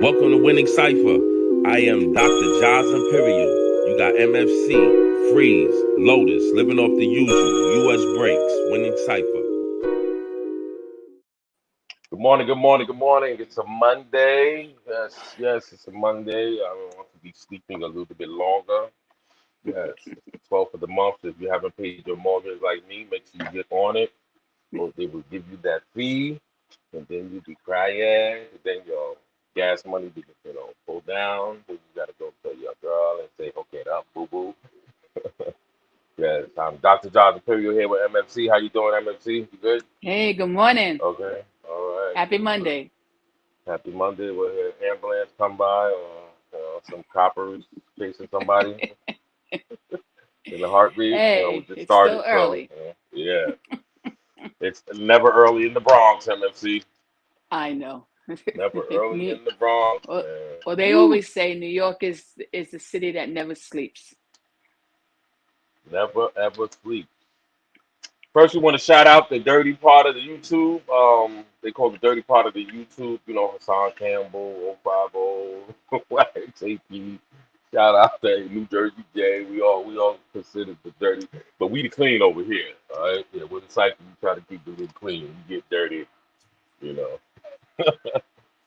Welcome to Winning Cipher. I am Dr. Jaws Imperial. You got MFC, Freeze, Lotus, living off the usual, US Breaks, Winning Cipher. Good morning, good morning, good morning. It's a Monday. Yes, it's a Monday. I want to be sleeping a little bit longer. Yes, it's the 12th of the month. If you haven't paid your mortgage like me, make sure you get on it. Or they will give you that fee, and then you be crying, and then your gas money be pull down. Then you gotta go to your girl and say, "Okay, up, boo boo." Yes, I'm Dr. John Imperial here with MFC. How you doing, MFC? You good? Hey, good morning. Okay, all right. Happy Monday. Happy Monday. We'll hear an ambulance come by, or some coppers chasing somebody in the heartbeat. We Hey, just it's still started, so early. yeah, it's never early in the Bronx, MFC. I know. Never early New, in the Bronx, well, man. well, they Woo. always say New York is the city that never sleeps. Never ever sleep. First, we want to shout out the dirty part of the YouTube. They call the dirty part of the YouTube. Hassan Campbell, 050, JP. Shout out to New Jersey J. We all consider the dirty, but we the clean over here. All right, yeah. We're the cycle. We try to keep the little clean. We get dirty, you know.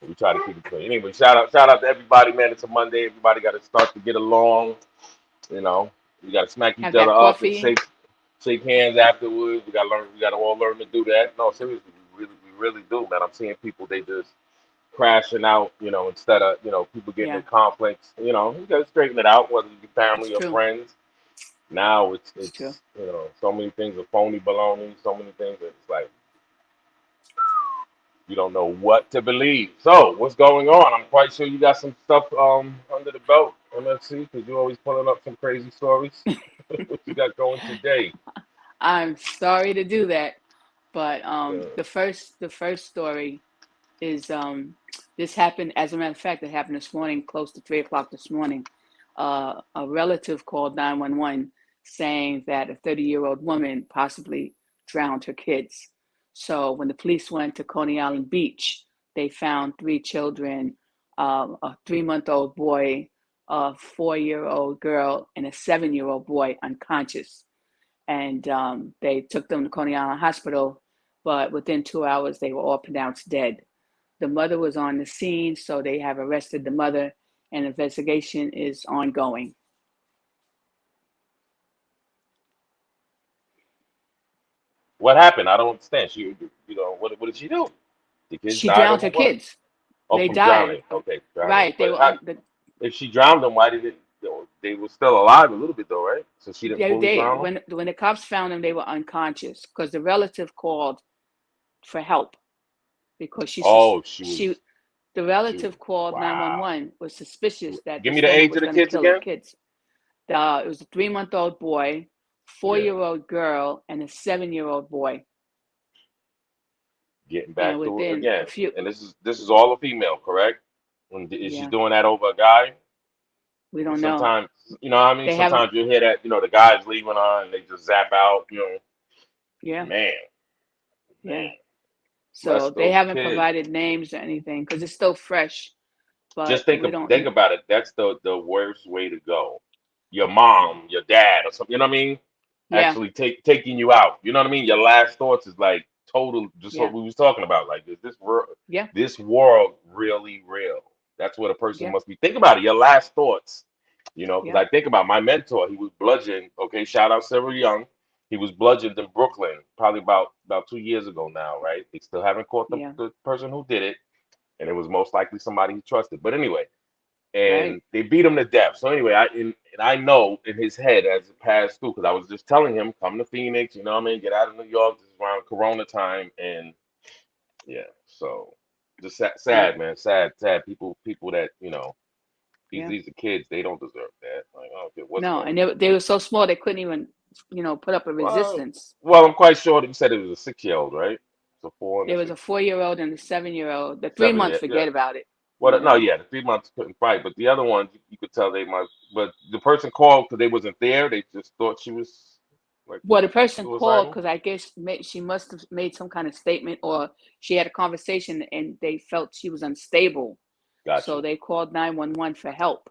We try to keep it clean. Anyway, shout out to everybody, man. It's a Monday. Everybody got to start to get along. You know, we got to smack each Have other that up and coffee. shake hands afterwards. We got to learn. We got to all learn to do that. No, seriously, we really do, man. I'm seeing people they just crashing out. Instead of people getting in Yeah, conflicts. You got to straighten it out, whether you it's family or true. friends. Now it's It's true. it's so many things are phony baloney. So many things that it's like you don't know what to believe. So what's going on? I'm quite sure you got some stuff under the belt, MFC, because you're always pulling up some crazy stories. What you got going today? I'm sorry to do that, but Uh, the first story is this happened. As a matter of fact, it happened this morning, close to 3 o'clock this morning. A relative called 911 saying that a 30-year-old woman possibly drowned her kids. So when the police went to Coney Island Beach, they found three children, a 3-month-old boy, a 4-year-old girl, and a 7-year-old boy unconscious. And they took them to Coney Island Hospital, but within 2 hours, they were all pronounced dead. The mother was on the scene, so they have arrested the mother, and investigation is ongoing. what happened? I don't understand. What did she do? The kids She died drowned over her what? kids. Oh, They from died. drowning. Okay, drowning. Right. They But were how, if she drowned them, why did it? They were still alive a little bit though, right? So she didn't fully they drown them. when the cops found them, they were unconscious because the relative called for help because Oh, she the she was. relative called Wow. 911 was suspicious that Give me this the woman age was of the going to kids kill her again. kids. It was a 3-month-old boy, four Yeah. year old girl, and a 7-year-old boy. Getting And back to it within a again. few, And this is all a female, correct? Is she yeah, doing that over a guy? we Because don't know. sometimes, what I mean, They haven't, sometimes you hear that, the guy's leaving on and they just zap out, yeah, man, yeah. man, bless So they those haven't kids. provided names or anything because it's still fresh, Just but think we of, don't. think about it. That's the worst way to go. Your mom, your dad, or something, you know what I mean? Yeah, Actually taking you out. You know what I mean? Your last thoughts is like total, just what yeah, we was talking about. Like, is yeah, this world really real? That's what a person yeah, must be. Think about it. Your last thoughts. Because yeah, I think about my mentor. He was bludgeoned. Okay, shout out Cyril Young. He was bludgeoned in Brooklyn, probably about 2 years ago now, right? They still haven't caught yeah. the person who did it, and it was most likely somebody he trusted. But anyway, Right. and they beat him to death. So anyway, I know in his head as it passed through, because I was just telling him, come to Phoenix, you know what I mean? Get out of New York. This is around Corona time, and yeah, so just Yeah, sad, man, sad. People that yeah. these are kids. They don't deserve that. Like, I don't care what's No, going and on. they were so small they couldn't even, put up a Well, resistance. well, I'm quite sure that you said it was a 6-year-old, right? It's a four and a There was a six, 4-year-old and a 7-year-old. The three 7 months, year, yeah. forget about it. What? No, yeah, the 3 months couldn't fight, but the other ones you could tell they might. But the person called because they wasn't there. They just thought she was like Well, the person called suicidal. because I guess she must have made some kind of statement or she had a conversation and they felt she was unstable. Got So you. they called 911 for help,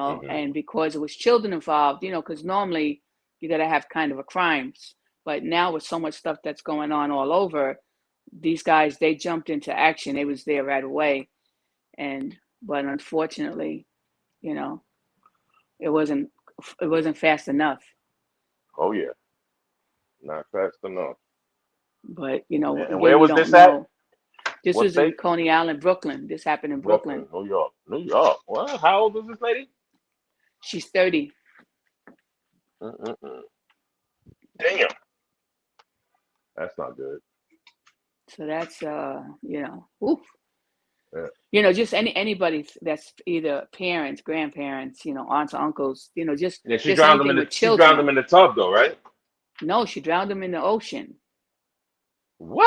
Hmm. and because it was children involved, because normally you got to have kind of a crimes. But now with so much stuff that's going on all over, these guys, they jumped into action. They was there right away. And, but unfortunately, you know, it wasn't, it wasn't fast enough. Oh yeah, not fast enough. But, And again, where you was don't this at? know. This What was in state? Coney Island, Brooklyn. This happened in Brooklyn, Brooklyn. New York. New York. Well, how old is this lady? She's 30. Mm-mm-mm. Damn, that's not good. So that's, oof. Yeah. Just anybody that's either parents, grandparents, aunts, uncles, Yeah, she just drowned him in anything the with she drowned him children. in the tub though, right? No, she drowned them in the ocean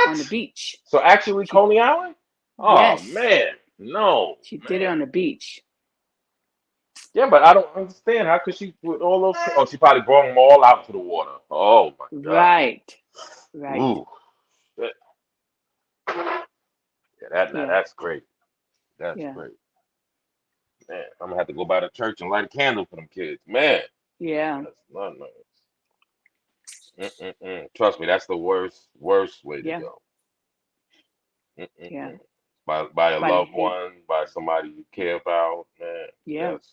on the What? beach. So actually, She Coney Island? Oh Yes, man, no, she did it man. on the beach. Yeah, but I don't understand how could she with all those? Oh, she probably brought them all out to the water. Oh my god. Right, right. Ooh, shit. Yeah, that now Yeah, that's great. That's yeah, great. Man, I'm gonna have to go by the church and light a candle for them kids. Man, yeah, that's not nice. Mm-mm-mm. Trust me, that's the worst way to yeah, go. yeah. Mm-mm-mm. By a By the loved hate. one, by somebody you care about, man. Yeah, That's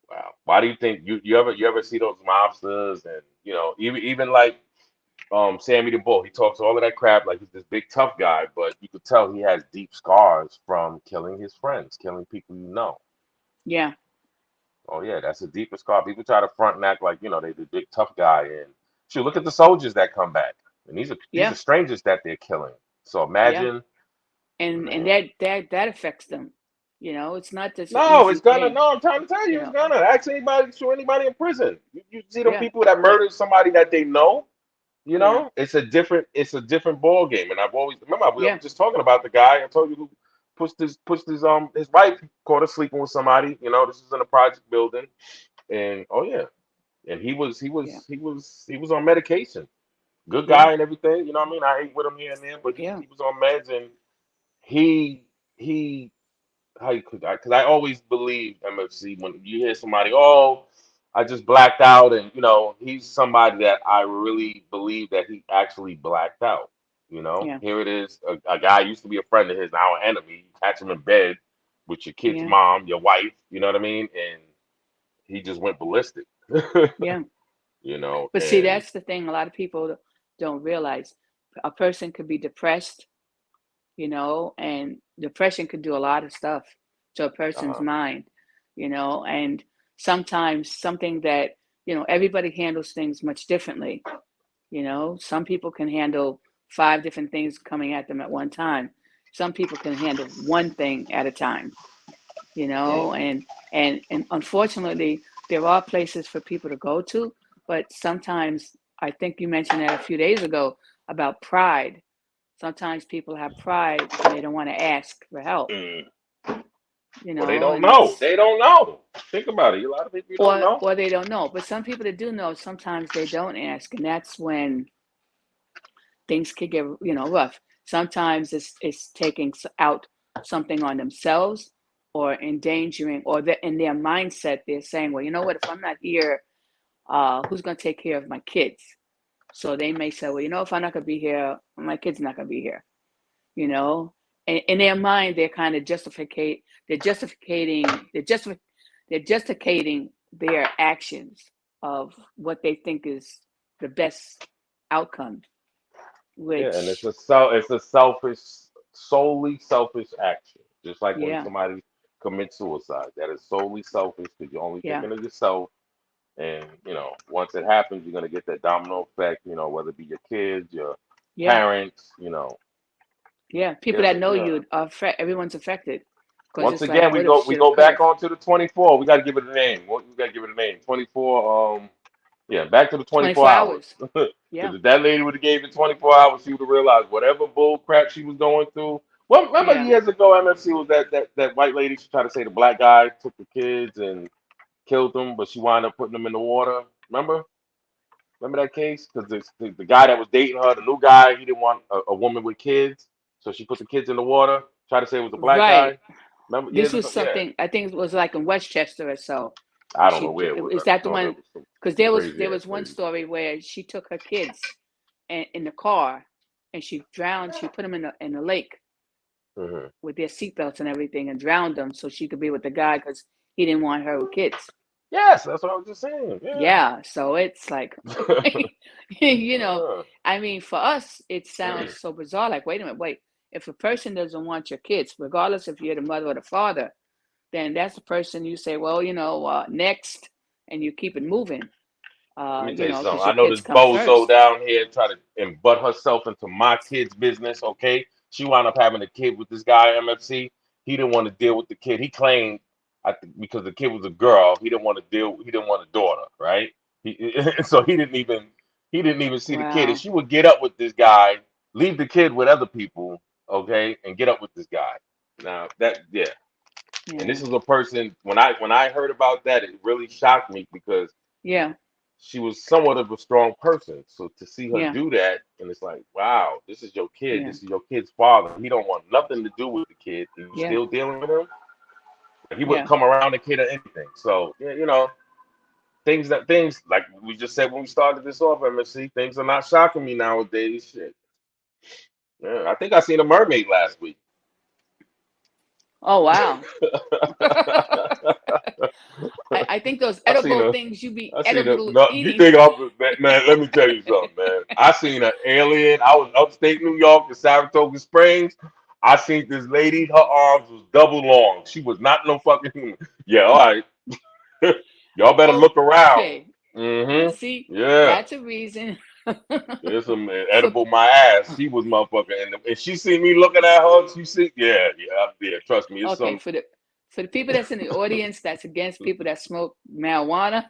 wow. Why do you think you ever see those mobsters and even like Sammy the Bull, he talks all of that crap like he's this big tough guy, but you could tell he has deep scars from killing his friends, killing people you know. yeah, Oh yeah, that's the deepest scar. People try to front and act like they the big tough guy, and shoot, look at the soldiers that come back, and these are yeah, strangers that they're killing. So yeah. imagine, And man. that affects them. It's not just an No, easy it's gonna. thing. No, I'm trying to tell You you, it's know. gonna. Ask anybody, shoot anybody in prison. You see them Yeah, people that but murdered somebody that they know. yeah, It's a different ball game. And I've always remember we were yeah, just talking about the guy I told you who his wife caught her sleeping with somebody. This is in a project building, and oh yeah, and he was he yeah, was he was he was on medication. Good yeah, guy and everything. You know what I mean? I ate with him here and there, but he, yeah, he was on meds and he how you could because I always believe MFC when you hear somebody, oh, I just blacked out, and he's somebody that I really believe that he actually blacked out. yeah, Here it is, a guy used to be a friend of his, now an enemy. You catch him in bed with your kid's yeah, mom, your wife, you know what I mean, and he just went ballistic. yeah. But see, And that's the thing. A lot of people don't realize a person could be depressed, and depression could do a lot of stuff to a person's uh, mind, and sometimes something that, everybody handles things much differently. Some people can handle five different things coming at them at one time. Some people can handle one thing at a time, mm, and unfortunately, there are places for people to go to, but sometimes I think you mentioned that a few days ago about pride. Sometimes people have pride and they don't want to ask for help, mm. Well, they don't and know. it's They don't know. Think about it. A lot of people you don't know. or they don't know. But some people that do know, sometimes they don't ask, and that's when things could get rough. Sometimes it's taking out something on themselves or endangering, or in their mindset they're saying, well, you know what, if I'm not here, who's going to take care of my kids? So they may say, well, if I'm not going to be here, my kid's not going to be here. you know and in their mind they're kind of they're justificating their actions of what they think is the best outcome, Yeah, and it's which, a selfish, solely selfish action. Just like when yeah, somebody commits suicide, that is solely selfish because you're only yeah, thinking of yourself. And once it happens, you're gonna get that domino effect. Whether it be your kids, your yeah, parents. yeah, people Yeah, that know yeah. you are everyone's affected, because Once it's like, again, we what if, go we should have, go could back have. on to the 24. We got to give it a name. We got to give it a name. 24. Yeah, back to the 24 24 hours. hours. Because Yeah, if that lady would have gave it 24 hours, she would have realized whatever bull crap she was going through. Well, remember yeah, years ago, MFC was that white lady. She tried to say the black guy took the kids and killed them, but she wound up putting them in the water. Remember that case? Because the guy that was dating her, the new guy, he didn't want a woman with kids, so she put the kids in the water. Tried to say it was a black Right. guy. Remember This years was ago? Yeah. something I think it was like in Westchester or so. I don't know She where it was. I is just that the know there one? was some Because crazy there ass was one lady. story where she took her kids in the car and she drowned. She put them in the lake Hmm. with their seatbelts and everything and drowned them so she could be with the guy because he didn't want her with kids. Yes, that's what I was just saying. Yeah. Yeah, so it's like, you know, Uh, I mean, for us, it sounds so bizarre. Like, wait a minute, wait. If a person doesn't want your kids, regardless if you're the mother or the father, then that's the person you say, well, next, and you keep it moving, Let me tell you something. because I your know kids this come bozo first. down here try to and butt herself into my kid's business. Okay, she wound up having a kid with this guy MFC. He didn't want to deal with the kid. He claimed, I think, because the kid was a girl, he didn't want to deal. He didn't want a daughter, right? So he didn't even see the kid. And Wow. she would get up with this guy, leave the kid with other people, okay, and get up with this guy. Now that yeah, and this Yeah. is a person when I heard about that, it really shocked me because Yeah. she was somewhat of a strong person. So to see her Yeah. do that, and it's like, wow, this is your kid. Yeah. This is your kid's father. He don't want nothing to do with the kid, and you Yeah. still dealing with him. He wouldn't Yeah. come around the kid or anything. So yeah, things like we just said when we started this off, MSC. Things are not shocking me nowadays. Shit. Yeah, I think I seen a mermaid last week. Oh, wow. I I think those seen edible a things you be I seen a edible no. You eating. think I'm man? Let me tell you something, man. I seen an alien. I was upstate New York in Saratoga Springs. I seen this lady. Her arms was double long. She was not no fucking human. Yeah, all right. Y'all better look around. Okay. Now, see, Mm-hmm. Yeah. that's a reason There's some for edible my ass. She was motherfucker, and she see me looking at her. She see, yeah, yeah. Trust me, it's okay, some. for the people that's in the audience that's against people that smoke marijuana,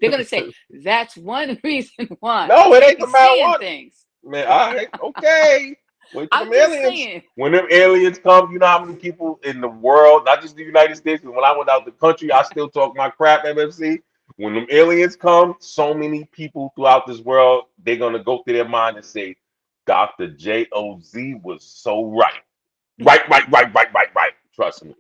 they're gonna say that's one reason why No, it they ain't be the seeing marijuana. things. Man, all right, okay. Wait till them I'm just aliens. saying. When them aliens come, you know how many people in the world, not just the United States, but when I went out the country, I still talk my crap, MFC. When them aliens come, so many people throughout this world, they're gonna go through their mind and say, Dr. J.O.Z. was so right. Right, right, right, right, right, right. Trust me.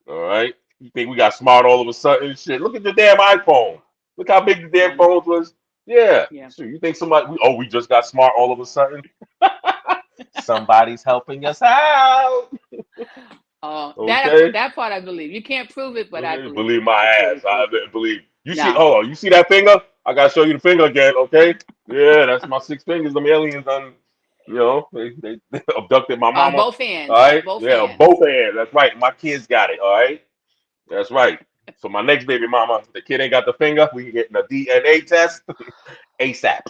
All right. You think we got smart all of a sudden? Shit. Look at the damn iPhone. Look how big the damn Yeah, phones was. Yeah. yeah. Sure. You think we just got smart all of a sudden? Somebody's helping us out. Okay. That part I believe. You can't prove it, but I Okay. believe Believe it. my I truly ass. I believe it. believe. You see, Now, hold on. You see that finger? I gotta show you the finger again. Okay. Yeah, that's my six fingers. Them aliens done. They abducted my on mama. both All hands, on right. both Yeah, hands. both hands. That's right. My kids got it. All right. That's right. So my next baby mama, the kid ain't got the finger. We can get a DNA test ASAP.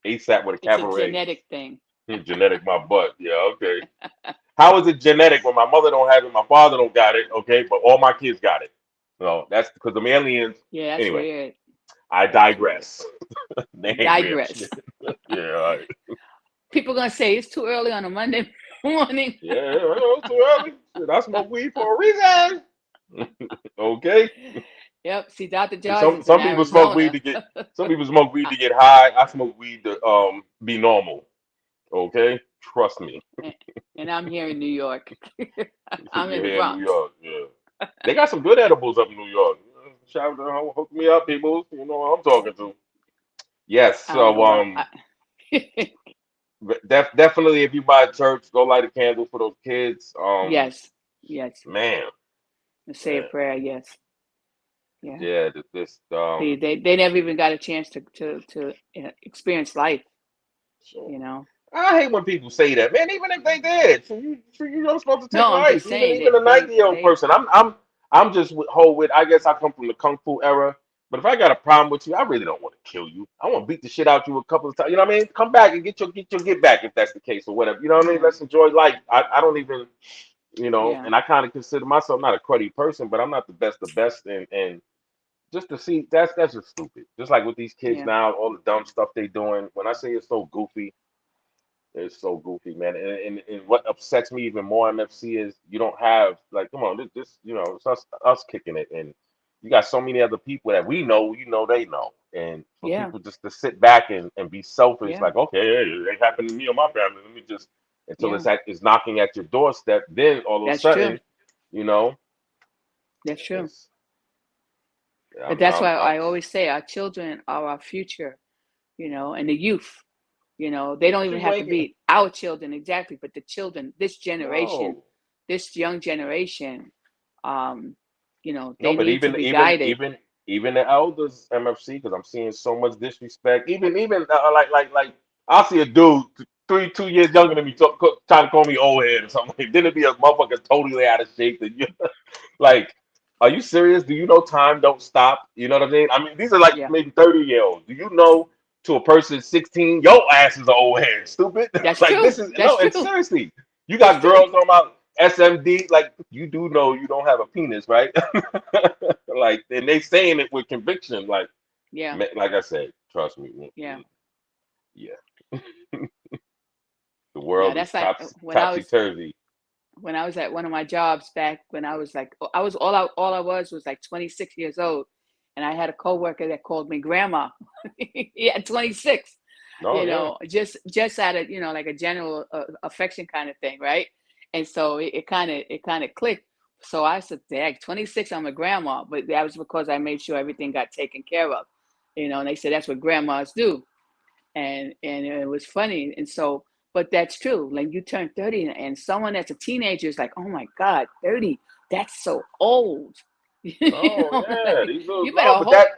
ASAP with a It's a capital A. genetic thing. Genetic my butt. Yeah, okay. How is it genetic when my mother don't have it, my father don't got it, okay, but all my kids got it? No, that's because the aliens. Yeah, that's Anyway, weird. I That's weird. digress. They ain't real Digress. shit. Yeah, all right. People gonna say it's too early on a Monday morning. Yeah, well, too early. Shit, I smoke weed for a reason. Okay. Yep. See, Dr. Joyce Some is in some people smoke weed Arizona. to get some people smoke weed to get high. I smoke weed to be normal. Okay, trust me. And I'm here in New York. I'm in You're the here in New Bronx. York. Yeah, they got some good edibles up in New York. Shout out to hook me up, people. You know what I'm talking to. Yes. I don't know. So Well, definitely if you buy a church, go light a candle for those kids. yes, yes. Man, Say a man, prayer. Yes, yeah. yeah. This They never even got a chance to experience life. so You know. I hate when people say that, man. Even if they did, so you don't supposed to take No, I'm life. just Even saying even a that 90-year-old person. I'm just with whole with. I guess I come from the kung fu era. But if I got a problem with you, I really don't want to kill you. I want to beat the shit out you a couple of times. You know what I mean? Come back and get back if that's the case or whatever. You know what I mean? yeah, Let's enjoy life. I don't even yeah, and I kind of consider myself not a cruddy person, but I'm not the best, and just to see that's just stupid. Just like with these kids yeah, now, all the dumb stuff they doing. When I say it's so goofy, it's so goofy, man. And what upsets me even more, MFC, is you don't have like, come on, this it's us kicking it, and you got so many other people that we know, they know, and for yeah, people just to sit back and be selfish, yeah, like, okay, hey, it happened to me or my family. Let me just. until Yeah, it's knocking at your doorstep. Then all of a that's true. sudden, you know, That's true. it's But that's why I'm I always say our children are our future, and the youth. They don't even you have to ain't get, be our children exactly, but the children, this generation, no. this young generation, um, No, they but need to even be even guided. even even the elders MFC, because I'm seeing so much disrespect. Even like I'll see a dude 2 years younger than me trying to call me old head or something. Then it be a motherfucker totally out of shape. That you like, are you serious? Do you know time don't stop? You know what I mean? I mean these are like Yeah, maybe 30-year-olds. Do you know to a person 16, your ass is an old head, stupid. that's Like true. this is That's no, and true. seriously, you It's got true. girls talking about SMD. Like you do know you don't have a penis, right? Like, and they saying it with conviction. Like, Yeah, like I said, trust me. yeah, Yeah, the yeah. world is That's like topsy turvy. when I was at one of my jobs back when I was like I was all I was like 26 years old, and I had a coworker that called me grandma. He had 26, No, yeah, just out of like a general affection kind of thing, right? And so it kind of clicked. So I said, "Dang, 26, I'm a grandma," but that was because I made sure everything got taken care of, And they said that's what grandmas do, and it was funny. And so, but that's true. Like you turn 30, and someone that's a teenager is like, oh my God, 30, that's so old. no, yeah. Like These little you no, better but hope that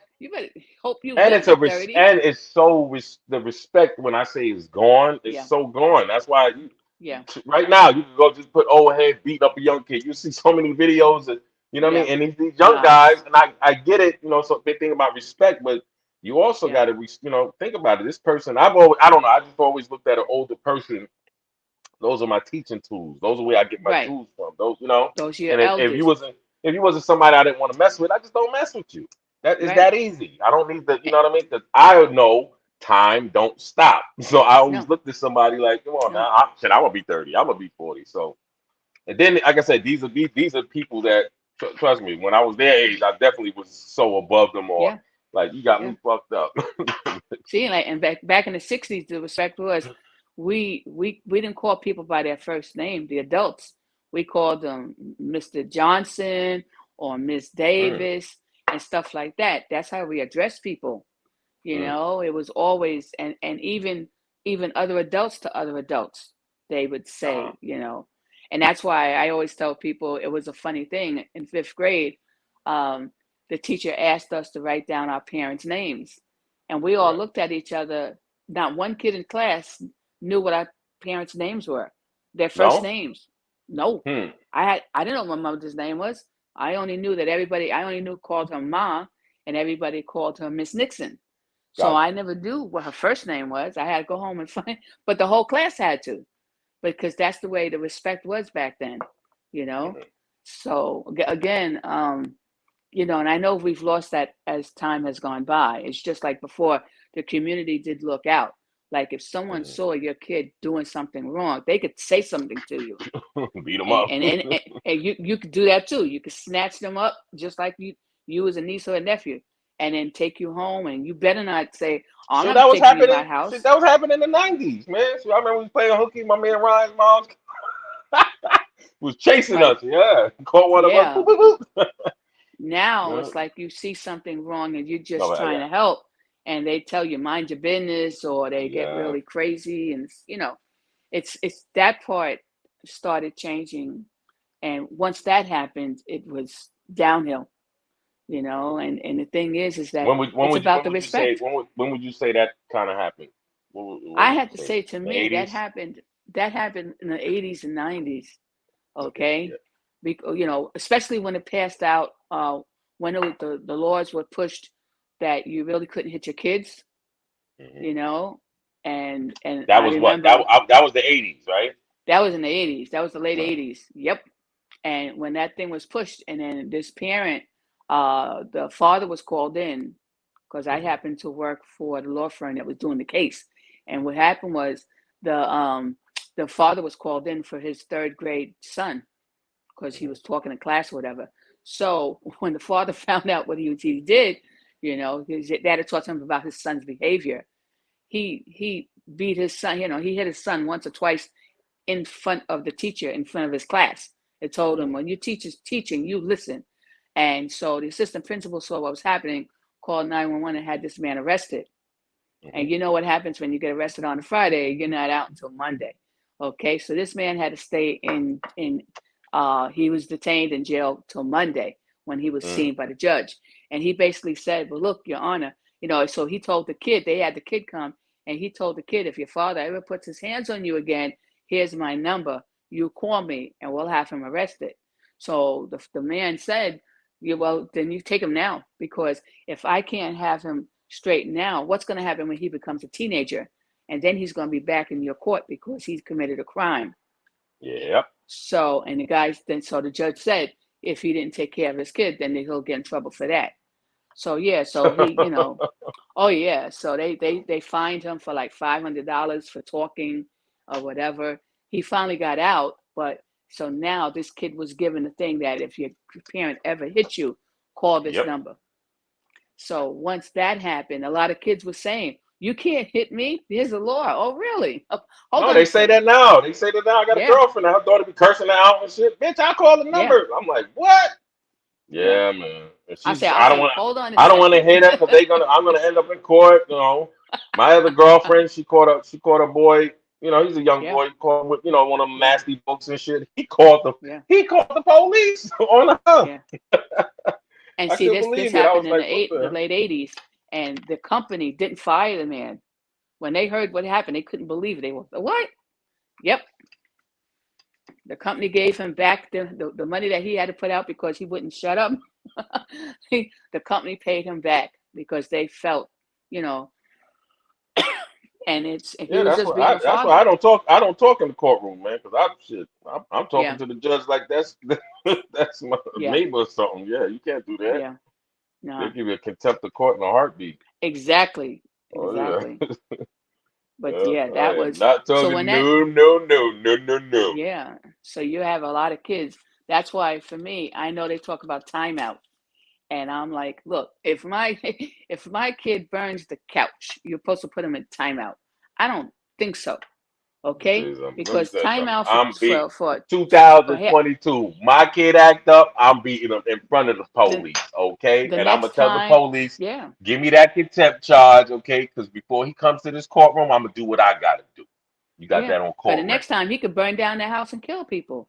you and live it's to 30. and it's so the respect when I say it's gone, it's Yeah, so gone. That's why yeah, right now you can go just put old head beating up a young kid. You see so many videos of you know what I yeah. mean, and these young Nah, guys, and I get it, so they think about respect, but you also yeah, got to think about it. This person, I don't know, I just always looked at an older person. Those are my teaching tools. Those are where I get my right. tools from. Those. Those are your And elders, if you wasn't somebody I didn't want to mess with, I just don't mess with you. That is right? that easy. I don't need the, you Eh, know what I mean? Because I know time don't stop. So I always No, look to somebody like, come on no, now, I'm gonna be 30. I'm gonna be 40. So and then, like I said, these are people that trust me. When I was their age, I definitely was so above them, or yeah, like you got yeah. me fucked up. See, like, and back in the 60s, the respect was we didn't call people by their first name, the adults. We called them Mr. Johnson or Miss Mm, Davis and stuff like that. That's how we address people. mm, It was always, and even other adults to other adults, they would uh, say. And that's why I always tell people it was a funny thing in fifth grade. Um, the teacher asked us to write down our parents' names, and we all right. looked at each other. Not one kid in class knew what our parents' names were, their first No. names. No, Hmm. I didn't know what my mother's name was. I only knew called her Ma, and everybody called her Miss Nixon. So I Gotcha. never knew what her first name was. I had to go home and find, but the whole class had to, because that's the way the respect was back then, you know. Hmm. So again, and I know we've lost that as time has gone by. It's just like before, the community did look out. Like if someone Hmm. saw your kid doing something wrong, they could say something to you, Beat them and up. and and, and you could do that too. You could snatch them up just like you as a niece or a nephew, and then take you home. And you better not say, "Oh, I'm Shit, not that was taking you to my happening. Shit, house." that was happening in the '90s, man. So I remember we was playing hooky. My man Ryan's mom was chasing Right? us. Yeah, caught one of us. Boop, Yeah. boop, boop. Now Yeah. it's like you see something wrong and you're No, just trying yeah, to help, and they tell you mind your business, or they get yeah. really crazy, and it's that part started changing, and once that happened, it was downhill. And the thing is that it's about When the would you say respect. when would you say that kind of happened? When I would had you to say say, to in the me, that '80s? happened in the 80s and 90s. Okay, yeah. Okay. Especially when it passed out, when the laws were pushed that you really couldn't hit your kids, Hmm. you know and That I was what that remember that was the '80s, right? that was in the 80s. That was the late Uh, 80s. Yep. And when that thing was pushed, and then this parent, the father was called in, because I hmm. happened to work for the law firm that was doing the case. And what happened was the father was called in for his third grade son, because he Hmm. was talking in class or whatever. So when the father found out what he did, his dad had taught him about his son's behavior. He beat his son. He hit his son once or twice in front of the teacher, in front of his class. It told him, Mm-hmm. when your teacher's teaching, you listen. And so the assistant principal saw what was happening, called 911 and had this man arrested. Mm-hmm. And you know what happens when you get arrested on a Friday? You're not out until Monday. Okay, so this man had to stay he was detained in jail till Monday when he was Mm. seen by the judge. And he basically said, well, look, Your Honor, so he told the kid, they had the kid come, and he told the kid, if your father ever puts his hands on you again, here's my number. You call me and we'll have him arrested. So the man said, yeah, well, then you take him now, because if I can't have him straight now, what's going to happen when he becomes a teenager? And then he's going to be back in your court because he's committed a crime. Yep. So, and so the judge said, if he didn't take care of his kid, then he'll get in trouble for that. So yeah, so oh yeah, so they fined him for like $500 for talking or whatever. He finally got out, but so now this kid was given the thing that if your parent ever hit you, call this Yep. number. So once that happened, a lot of kids were saying, "You can't hit me. There's a law." Oh, really? Oh, hold No, on they a say second. that now. They say that now. I got a Yeah, girlfriend. And her daughter be cursing her out and shit. Bitch, I call the yeah, number. I'm like, what? yeah. Yeah, man. And I'll I don't say, want. hold on a I don't want to second. hear that because I'm gonna end up in court. My other girlfriend, she caught a boy. He's a young Yeah, boy. He caught him with one of them yeah, nasty books and shit. yeah, He called the police on her. yeah. And I see, couldn't this believe it. I happened was in like, what the the? late '80s, and the company didn't fire the man. When they heard what happened, they couldn't believe it. They were, what? Yep. The company gave him back the money that he had to put out because he wouldn't shut up. The company paid him back because they felt, you know, and he Yeah, was just being a that's why I father. don't talk. I don't talk in the courtroom, man, because I'm talking Yeah, to the judge like that's that's my yeah, neighbor or something. Yeah, you can't do that. yeah. They No, give you a contempt of court in a heartbeat. exactly, Oh yeah. exactly. But yeah, I that am was not so when talking. that, No, no, no, no, no, no. yeah. So you have a lot of kids. That's why for me, I know they talk about timeout. And I'm like, look, if my if my kid burns the couch, you're supposed to put him in timeout. I don't think so. Okay, Let me because tell you something. timeout I'm beat. for 2022. My kid act up. I'm beating him in front of the the police. Okay, the and I'm gonna next tell the time, police, yeah, give me that contempt charge. Okay, because before he comes to this courtroom, I'm gonna do what I gotta do. You got yeah. that on But the court next record. time he could burn down their house and kill people.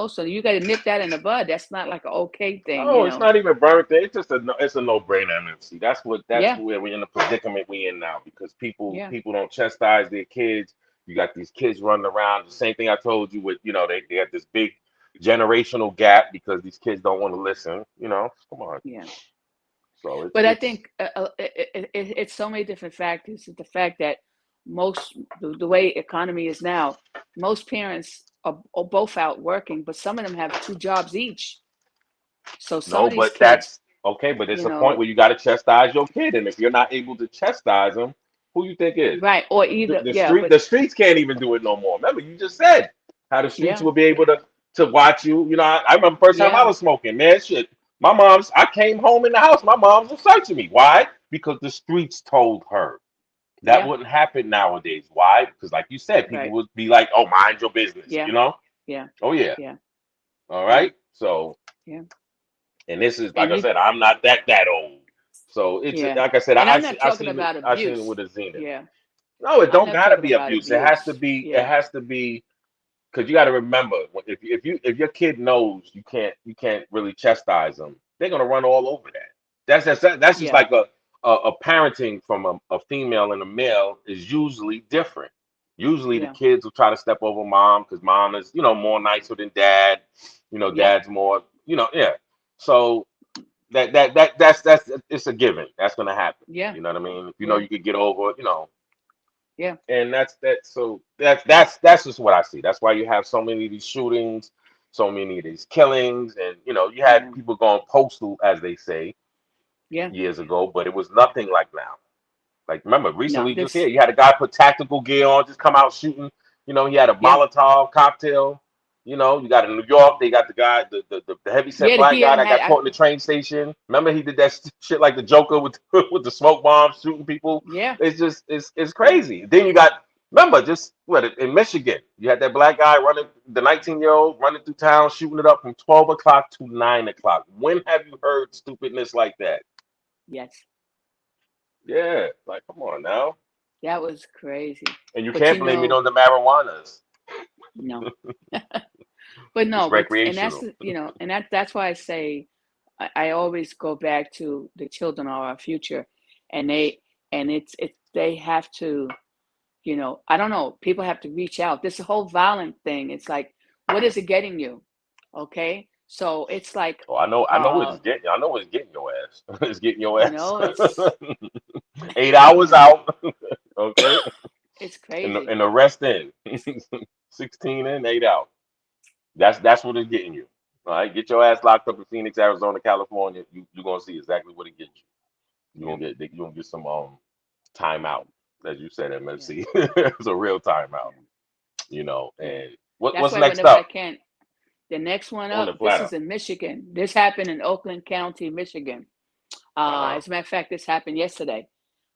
So you got to nip that in the bud. That's not like an okay thing. No, it's not even burnt. It's a no brainer. See, that's Yeah, where we're in the predicament we in now because people yeah, people don't chastise their kids. You got these kids running around. The same thing I told you with they have this big generational gap because these kids don't want to listen. Come on. yeah. So But I it's think it's so many different factors. The fact that the way economy is now, most parents are both out working, but some of them have two jobs each. So some no, of these but kids, that's okay. But it's you a point know, where you got to chastise your kid, and if you're not able to chastise them, who you think is? right? Or The, either, the yeah, street but the streets can't even do it no more. Remember, you just said how the streets yeah, will be able to watch you. I remember first time I yeah, was smoking, man. Shit. I came home in the house, my mom's was searching me. Why? Because the streets told her. That yeah, wouldn't happen nowadays. Why? Because like you said, people right, would be like, oh, mind your business, yeah, yeah, Oh yeah. yeah, All yeah, right. So yeah, and this is like and I you, said, I'm not that old. So it's yeah, like I said, and I I'm see not I talking seen it about I seen it abuse. with a Xena. Yeah, No, it I'm don't not gotta talking be about abuse. It has to abuse. be. It Yeah, has to be because you got to remember if your kid knows you can't really chastise them, they're gonna run all over that. That's just yeah, like a parenting from a female and a male is usually different. Usually the yeah, kids will try to step over mom because mom is more nicer than dad. yep, Dad's more yeah. So that's it's a given. That's gonna happen. yeah, You know what I mean? If yeah, you could get over yeah, and that's just what I see. That's why you have so many of these shootings, so many of these killings, and you had yeah, people going postal, as they say, yeah. years ago, but it was nothing like now. Like remember, No, recently just here, this, you had a guy put tactical gear on, just come out shooting. He had a yeah, Molotov cocktail. You got in New York, they got the guy, the heavyset yeah. black He guy had that got had, caught in the train station. Remember, he did that shit like the Joker with with the smoke bombs shooting people. yeah, It's just it's yeah, crazy. Then you got Remember, just what in Michigan, you had that black guy running, the 19-year-old running through town, shooting it up from 12 o'clock to 9 o'clock. When have you heard stupidness like that? Yes, Yeah, like come on now. that was crazy. And you But can't you blame it know, on the marijuanas. no, but It's no, but and that's recreational. and that's why I say I always go back to the children are our future, and it's they have to I don't know, people have to reach out. This whole violent thing, it's like, what is it getting you? Okay, so it's like, Oh, I know what uh, it's getting. I know what it's getting your ass. It's getting your ass. it's 8 hours out. Okay, it's and crazy. the rest in. 16 in, 8 out. That's what it's getting you. All right, get your ass locked up in Phoenix, Arizona, California. You're gonna see exactly what it gets you. Yeah, You're gonna get some timeout, as you said, yeah, MFC. It's a real timeout, yeah, yeah. And That's what's why next whenever I up can, the next one on the up, this platter? is in Michigan. This happened in Oakland County, Michigan. Uh-huh. As a matter of fact, this happened yesterday,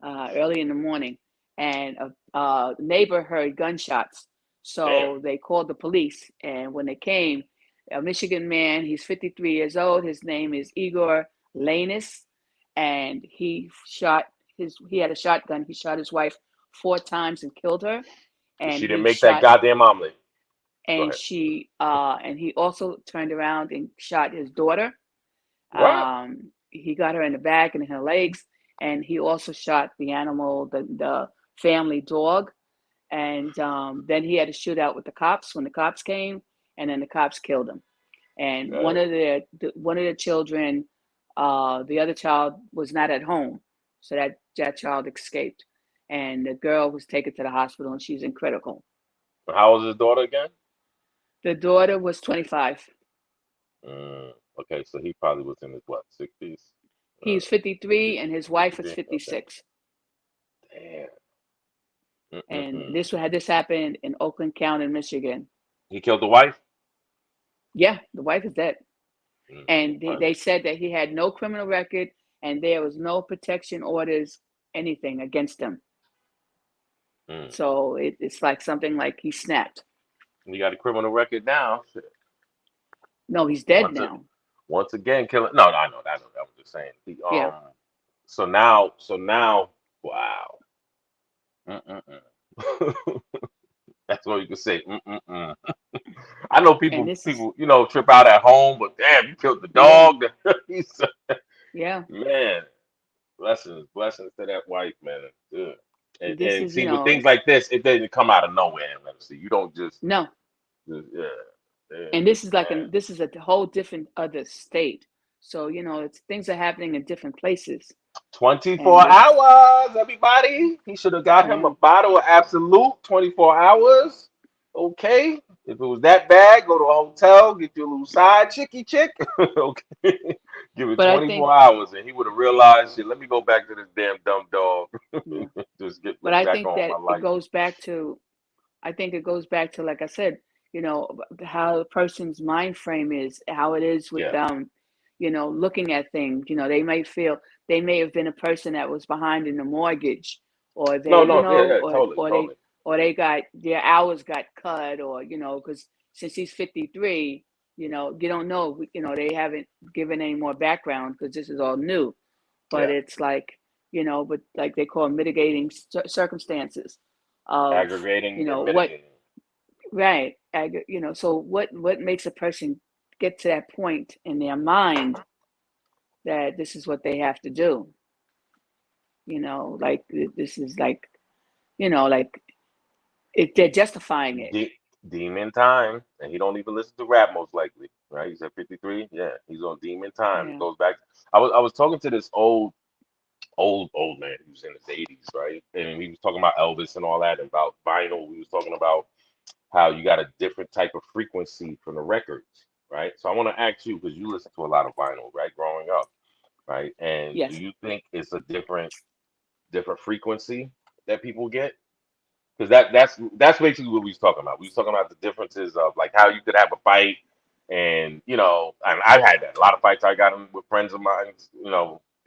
early in the morning, and a neighbor heard gunshots. Damn. So they called the police, and when they came, a Michigan man, he's 53 years old. His name is Igor Lanis, and he had a shotgun. He shot his wife 4 times and killed her, and She didn't he make that shot goddamn omelet. Go and ahead. she and he also turned around and shot his daughter. What? He got her in the back and in her legs, and he also shot the animal, the family dog. And then he had a shootout with the cops when the cops came, and then the cops killed him. And Damn. one of the children, the other child was not at home, so that child escaped, and the girl was taken to the hospital, and she's in critical. How old is his daughter again? The daughter was 25. Okay, so he probably was in his what, 60s? He's 50, 53, and his wife is 53. Okay. 56. Damn. And Mm-mm-mm. this happened in Oakland County, Michigan. He killed the wife? Yeah, the wife is dead, Mm, and funny. they said that he had no criminal record, and there was no protection orders, anything against him. Mm. So it's like something like he snapped. He got a criminal record now. Shit. No, he's dead Once a, now. once again, killing. No, I know that. I was just saying. Yeah, So now, wow. Mm-mm-mm. That's all you can say. Mm-mm-mm. I know and people, this is people, trip out at home, but damn, you killed the yeah, dog. He's, yeah. man, blessings to that wife, man. Good. This And is see, with things like this, it doesn't come out of nowhere. Let see. You don't no, yeah, and this is like man. this is a whole different other state. So it's things are happening in different places, and 24 it's hours, everybody. He should have got him a yeah. bottle of Absolute, 24 hours. Okay. If it was that bad, go to a hotel, get you a little side chicky chick. Okay. Give it But I think 24 hours and he would have realized, shit, let me go back to this damn dumb dog. yeah. Just get But I back think on that my life. I think it goes back to, like I said, how the person's mind frame is, how it is with Yeah. looking at things. They might feel they may have been a person that was behind in the mortgage, or No, no, yeah, yeah, totally, or totally. they got their hours got cut, or because since he's 53, you don't know, they haven't given any more background because this is all new. But Yeah. it's like, but like they call mitigating circumstances of, Aggravating and what, mitigating. right, so what makes a person get to that point in their mind that this is what they have to do, like this is like, like they're justifying it. De- Demon Time, and he don't even listen to rap most likely, right? He's at 53. Yeah, he's on Demon Time. It Yeah. goes back. I was talking to this old man who was in his 80s, right? And he was talking about Elvis and all that, and about vinyl. We was talking about how you got a different type of frequency from the records, right? So I want to ask you because you listen to a lot of vinyl, right, growing up, right? And do Yes. you think it's a different frequency that people get? Because that's basically what we was talking about. We was talking about the differences of like how you could have a fight, and and I've had that a lot of fights I got in with friends of mine.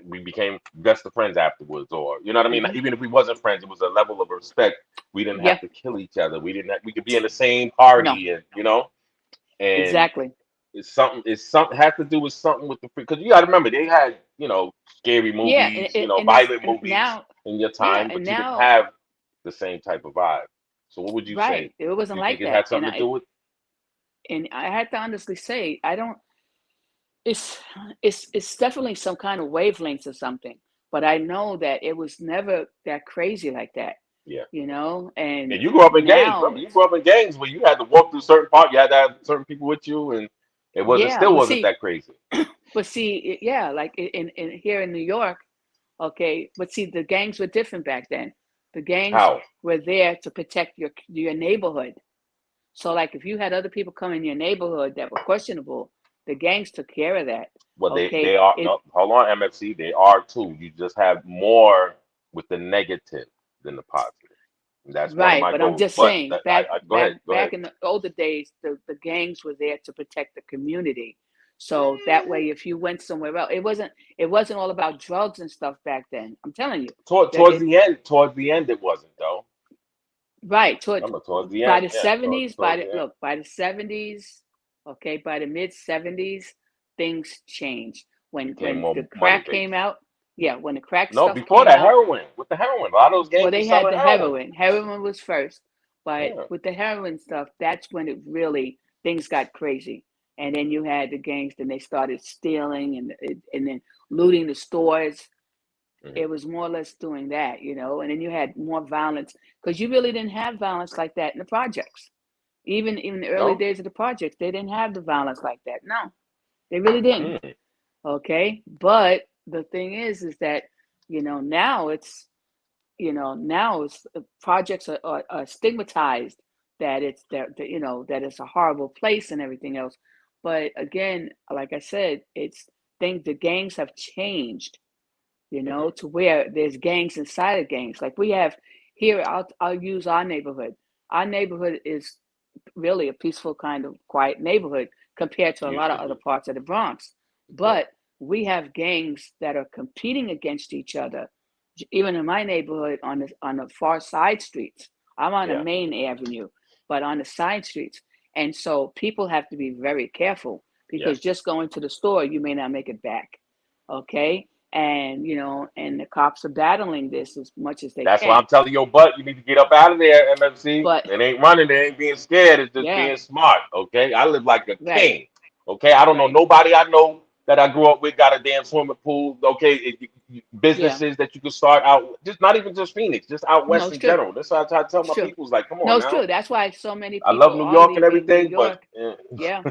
we became best of friends afterwards, or you know what I mean. Hmm. Even if we wasn't friends, it was a level of respect. We didn't have Yeah. to kill each other. We didn't. We could be in the same No. party, and and Exactly. it's something. It's something has to do with something with the because you got to remember they had scary Yeah. movies, And that's violent and movies now. in your Yeah. time, And but you didn't now. have the same type of vibe. So what would you say? Right. It wasn't Do you think like it that. had something to do with? And I had to honestly say, I don't. It's it's definitely some kind of wavelengths or something. But I know that it was never that crazy like that. Yeah. And And you grew up in gangs. now Remember, you it's, grew up in gangs where you had to walk through certain part. You had to have certain people with you, and it wasn't yeah. still wasn't that crazy. But see, yeah, like in here in New York, okay. But see, the gangs were different back then. The gangs How? were there to protect your neighborhood. So like if you had other people come in your neighborhood that were questionable, the gangs took care of that. Well, they Okay. are It no. Hold on, MFC. They are too. You just have more with the negative than the positive. And that's one of Right, my but I'm goals. just But saying, go ahead. Go ahead. back in the older days, the gangs were there to protect the community. So that way, if you went somewhere else, it wasn't all about drugs and stuff back then. I'm telling you that Towards the end, it wasn't though. right toward Remember, towards the by end, the yeah, 70s, towards the end, by the 70s, okay, by the mid 70s, things changed became when the more money crack came based. out. Yeah, when the crack No, stuff before came that, out. heroin. With the heroin, a lot of those Well, gangs were they had selling the heroin. heroin. Heroin was first, but Yeah. with the heroin stuff, that's when it really things got crazy. And then you had the gangs, then they started stealing and then looting the stores. Hmm. It was more or less doing that. And then you had more violence because you really didn't have violence like that in the projects. Even the early No. days of the projects, they didn't have the violence like that. No, they really didn't. Mm. Okay, but the thing is that now now it's projects are stigmatized that it's that that it's a horrible place and everything else. But again, like I said, it's things the gangs have changed, Hmm. to where there's gangs inside of gangs. Like we have here, I'll use our neighborhood. Our neighborhood is really a peaceful kind of quiet neighborhood compared to a Used lot to of other be. parts of the Bronx. Yeah. But we have gangs that are competing against each other. Even in my neighborhood, on the far side streets, I'm on the Yeah. main avenue, but on the side streets, and so people have to be very careful because Yes. just going to the store, you may not make it back. Okay, and the cops are battling this as much as they That's why can. I'm telling your butt you need to get up out of there, MFC. But It ain't running, it ain't being scared, it's just yeah, being smart. Okay. I live like a right, king. Okay. I don't know right, nobody I know that I grew up with got a damn swimming pool. Okay. yeah. Businesses that you can start out just not even just Phoenix, just out No, west it's in true. general. That's how I try to tell It's my true. people, like, come No, on it's now. true. That's why so many I love people New are York and leaving New everything, but York. Yeah,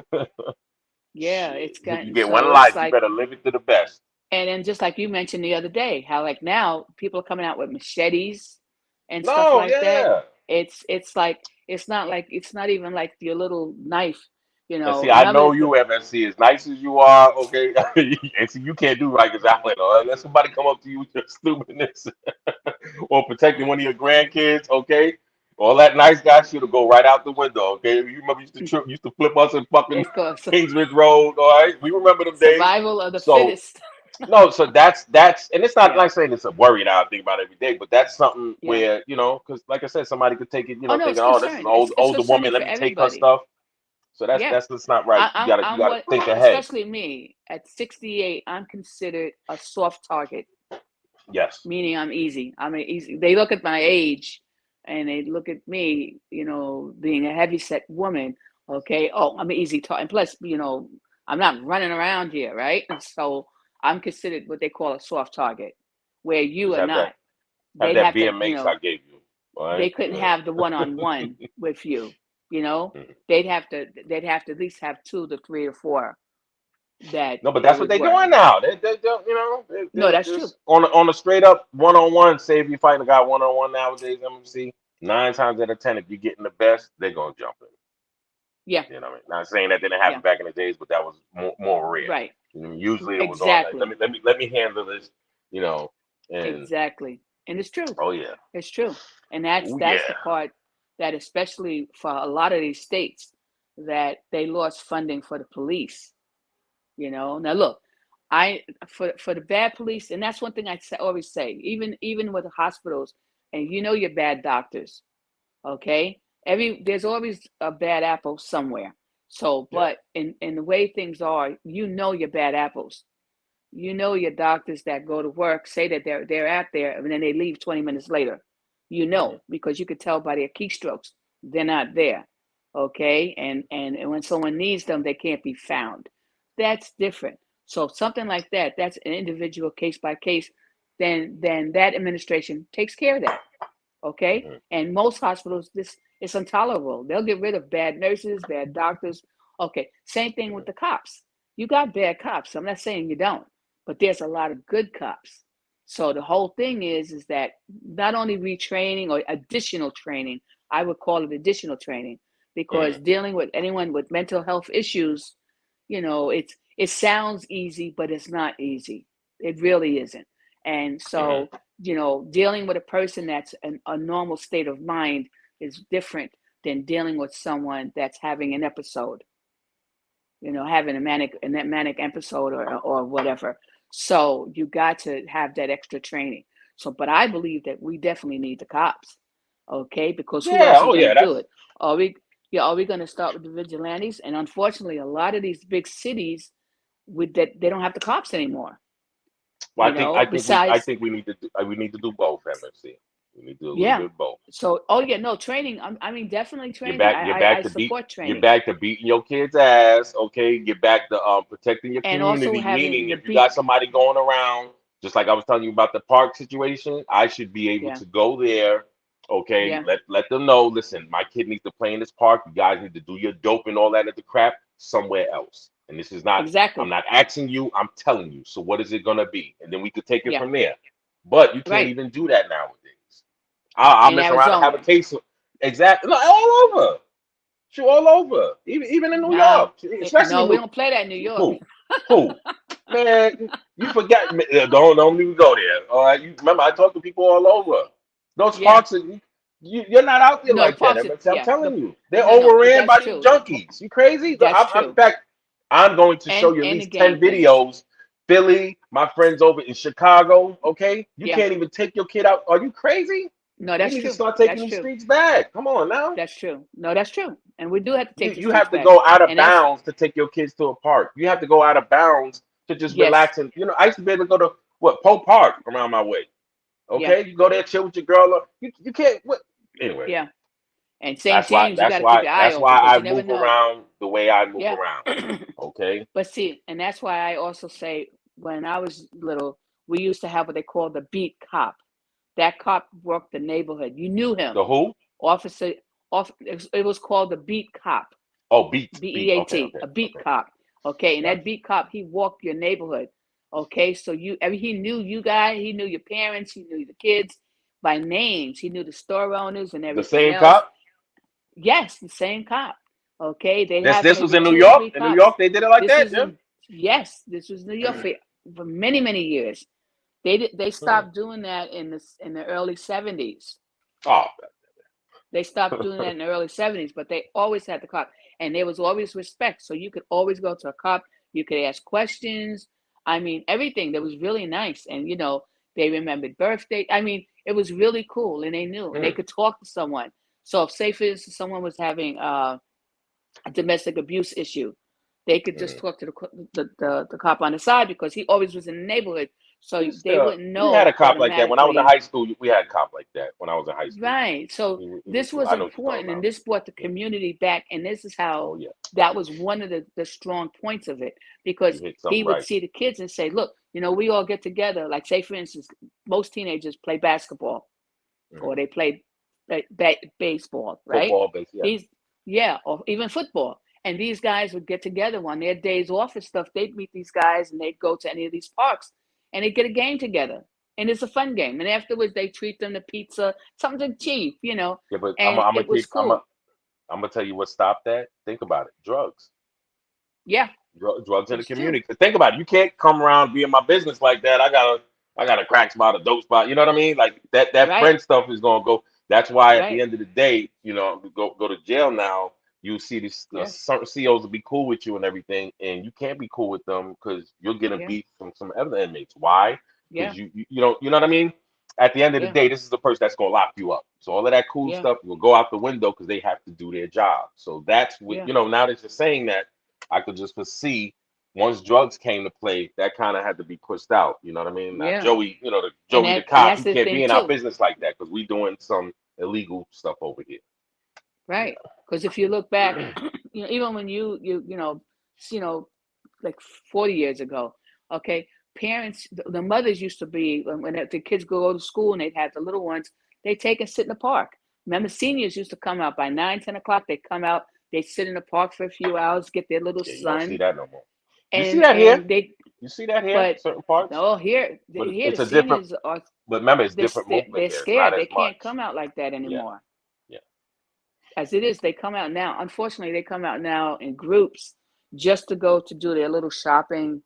yeah. shit. It's You gotten get one so it's life, you like, better live it to the best. and then just like you mentioned the other day, how like now people are coming out with machetes and stuff No, like that. yeah. It's like it's not even like your little knife. And see, I Remember know you, MSC, as nice as you are, okay? And see, you can't do Rikers Island, or unless somebody come up to you with your stupidness or protecting one of your grandkids, okay? All that nice guy shit will go right out the window, okay? You remember used to flip us in fucking of course, Kingsbridge Road, all right? We remember them days. survival of the So fittest. no, so that's and it's not Yeah, like saying it's a worry that I think about every day, but that's something yeah. where, because like I said, somebody could take it, Oh no, it's thinking, oh, this is an concern. It's older concerning woman, for let me take her everybody. stuff. So that's Yeah. that's just not right. You gotta you I'm gotta what, think ahead. especially me at 68, I'm considered a soft target, Yes. meaning I'm easy. I'm a easy. They look at my age and they look at me, being a heavy set woman. Okay. Oh, I'm an easy target. And plus, I'm not running around here, right? And so I'm considered what they call a soft target, where you Just are not. have They'd that have to, BMX I gave you. All they right. couldn't Yeah. have the one-on-one with you, you know. Mhm. They'd have to at least have two to three or four that No, but they that's what would they're work. doing now. They don't, No, they're that's true. just on a straight up one on one. Say if you fighting a guy one on one nowadays, MMC, 9 times out of 10, if you're getting the best, they're gonna jump in. Yeah, You know what I mean? Not saying that didn't yeah, happen back in the days, but that was more rare. right. Usually it was on like, Exactly, let me handle this, you know, and exactly. And it's true. oh yeah, It's true. And that's oh that's the yeah, part that, especially for a lot of these states, that they lost funding for the police. Now look, For the bad police, and that's one thing always say, even with the hospitals, and your bad doctors, okay? There's always a bad apple somewhere. So, Yeah. but in the way things are, your bad apples. Your doctors that go to work say that they're out there, and then they leave 20 minutes later. Mm-hmm. Because you could tell by their keystrokes they're not there. Okay, and when someone needs them, they can't be found. That's different. So something like that, that's an individual case by case. Then that administration takes care of that. Okay, Mm-hmm. and most hospitals, this it's intolerable. They'll get rid of bad nurses, bad doctors. Okay, same thing with Mm-hmm. the cops. You got bad cops. I'm not saying you don't, but there's a lot of good cops. So the whole thing is that not only retraining or additional training, I would call it additional training, because Mm-hmm. dealing with anyone with mental health issues, it sounds easy, but it's not easy. It really isn't. And Mm-hmm. so, dealing with a person that's a normal state of mind is different than dealing with someone that's having an episode, having a manic episode or whatever. So you got to have that extra training. So, but I believe that we definitely need the cops, okay? Because who Yeah. else is Oh going to yeah. do That's it? Are we, yeah, are we going to start with the vigilantes? And unfortunately, a lot of these big cities with that they don't have the cops anymore. well. I Besides, think we need to do both, MFC. We need to do a little bit yeah. of both. So, oh yeah, no training. I mean, definitely Get training. back, I support get training, back to beating your kid's ass. Okay, get back to protecting your and also community. having Meaning, the if you got beat. somebody going around, just like I was telling you about the park situation, I should be able Yeah, to go there. Okay, yeah, let them know. Listen, my kid needs to play in this park. You guys need to do your dope and all that at the crap somewhere else. And this is not. I'm exactly. not asking you. I'm telling you. So what is it gonna be? And then we could take it Yeah, from there. But you can't right. even do that nowadays. I'll In mess around and have a Arizona, case. Exactly. No, all over. Shoot, all over. Even in New nah, York, especially no, we New. don't play that in New York. Who? Who? Man, you forgot. Don't even go there. All right. You remember I talk to people all over. Those Yeah, parks are you're not out there no, the like that. parks. I'm Yeah, telling you, they're no, no, overran that's by these true. junkies. You crazy? That's In true. fact, I'm going to show And you at and the least 10 gang things. videos. Philly, my friends over in Chicago. Okay, you Yeah, can't even take your kid out. Are you crazy? no, We that's need to true. start taking That's these true. streets back. Come on now. That's true. No, that's true. And we do have to take the You streets have to back. go out of And that's bounds to take your kids to a park. You have to go out of bounds to just yes, relax. And I used to be able to go to what Pope Park around my way. yeah, Okay, you go there, chill with your girl. You can't. What? Anyway, yeah. And St. James, you got to keep your eye That's open why because I you never move know. around the way I move Yeah. around. Okay, But see, and that's why I also say when I was little, we used to have what they call the beat cop. That cop worked the neighborhood. You knew the him. who? Officer, it was called the beat cop. Oh, beat. Okay, BEAT, a beat okay, cop. Okay, and that gotcha. beat cop, he walked your neighborhood. Okay, so he knew you guys, he knew your parents, he knew the kids by names. He knew the store owners and The everything same else. cop. Yes, the same cop. Okay, they This have this was maybe in New two or York. three In New cops. York, they did it like This that. was in Yes, this was New York for many many years. They Hmm. stopped doing that in the early 70s. Oh, They stopped doing that in the early 70s, but they always had the cop. And there was always respect. So you could always go to a cop. You could ask questions. I mean, everything that was really nice. And, they remembered birthday. I mean, it was really cool. And they knew. And they hmm, could talk to someone. So if, say, for instance, someone was having a domestic abuse issue, they could just hmm. talk to the cop on the side because he always was in the neighborhood. So they wouldn't We had a know cop like that when I was in automatically. high school. We had a cop like that when I was in high school. Right. So He was this cool. was I know what you're talking important, and about. this brought the Yeah. community back. And this is how Oh yeah, that was one of the strong points of it, you because hit he something would right. see the kids and say, "Look, we all get together. Like, say, for instance, most teenagers play basketball or Hmm. they play baseball, right? Football base, yeah. These, yeah, or even football. And these guys would get together on their days off and stuff. They'd meet these guys and they'd go to any of these parks and they'd get a game together. And it's a fun game. And afterwards, they treat them to pizza, something cheap, Yeah, but and I'm gonna it was take cool. I'm gonna tell you what stopped that. Think about it. Drugs. Yeah, Drugs in the it's true. community. 'Cause think about it. You can't come around being my business like that. I got a crack spot, a dope spot. You know what I mean? Like that Right, friend stuff is gonna go. That's why at the right. end of the day, go to jail now. You see these Yeah. certain CEOs will be cool with you and everything, and you can't be cool with them because you're getting Yeah. beef from some other inmates. Why? Yeah. Because you know what I mean. At the end of the Yeah. day, this is the person that's gonna lock you up. So all of that cool Yeah. stuff will go out the window because they have to do their job. So that's what Yeah. Now that you're saying that, I could just foresee once drugs came to play, that kind of had to be pushed out. You know what I mean? Now Yeah. Joey, Joey the And cop, that's he the can't thing be in our too. business like that because we doing some illegal stuff over here. Right. Because if you look back, even when you know, like 40 years ago, okay, parents, the mothers used to be, when the kids go to school and they'd have the little ones, they take and sit in the park. Remember, seniors used to come out by 9, 10 o'clock. They come out, they sit in the park for a few hours, get their little Yeah, you don't see sun, that no more. You see and that here? and they, You see that here? but Certain parts, no, but here the it's a different. seniors are, But remember, it's different movement they're here. It's not scared. as They can't much. come out like that Yeah, anymore. yeah, As it is, they come out now. Unfortunately, they come out now in groups just to go to do their little shopping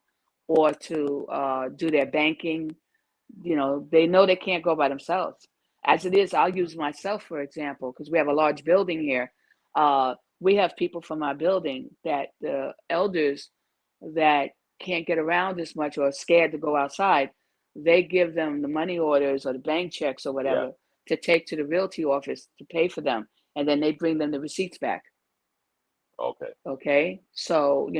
or to do their banking. They know they can't go by themselves. As it is, I'll use myself for example, because we have a large building here. We have people from our building that the elders that can't get around as much or are scared to go outside, they give them the money orders or the bank checks or yeah. whatever to take to the realty office to pay for them, and then they bring them the receipts back. Okay. Okay, so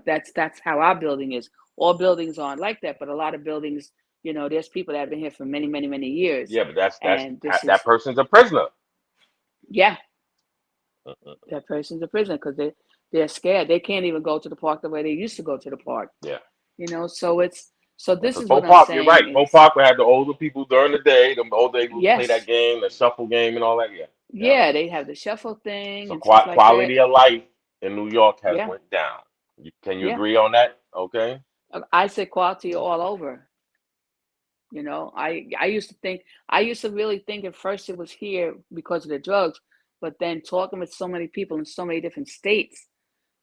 that's how our building is. All buildings aren't like that, but a lot of buildings, there's people that have been here for many, many, many years, Yeah, but that's and this that is, person's a prisoner. yeah, Mm-mm. that person's a prisoner because they're scared. They can't even go to the park the way they used to go to the park. Yeah, So this because is what I'm Park, you're saying. right. Bo It's Park would have the older people during the day. The older people play that yes, game, the shuffle game, and all that. Yeah, yeah. yeah, they have the shuffle thing So and stuff like that. quality of life in New York has Yeah, went down. Can you yeah. agree on that? Okay. I say quality all over. I used to really think at first it was here because of the drugs, but then talking with so many people in so many different states,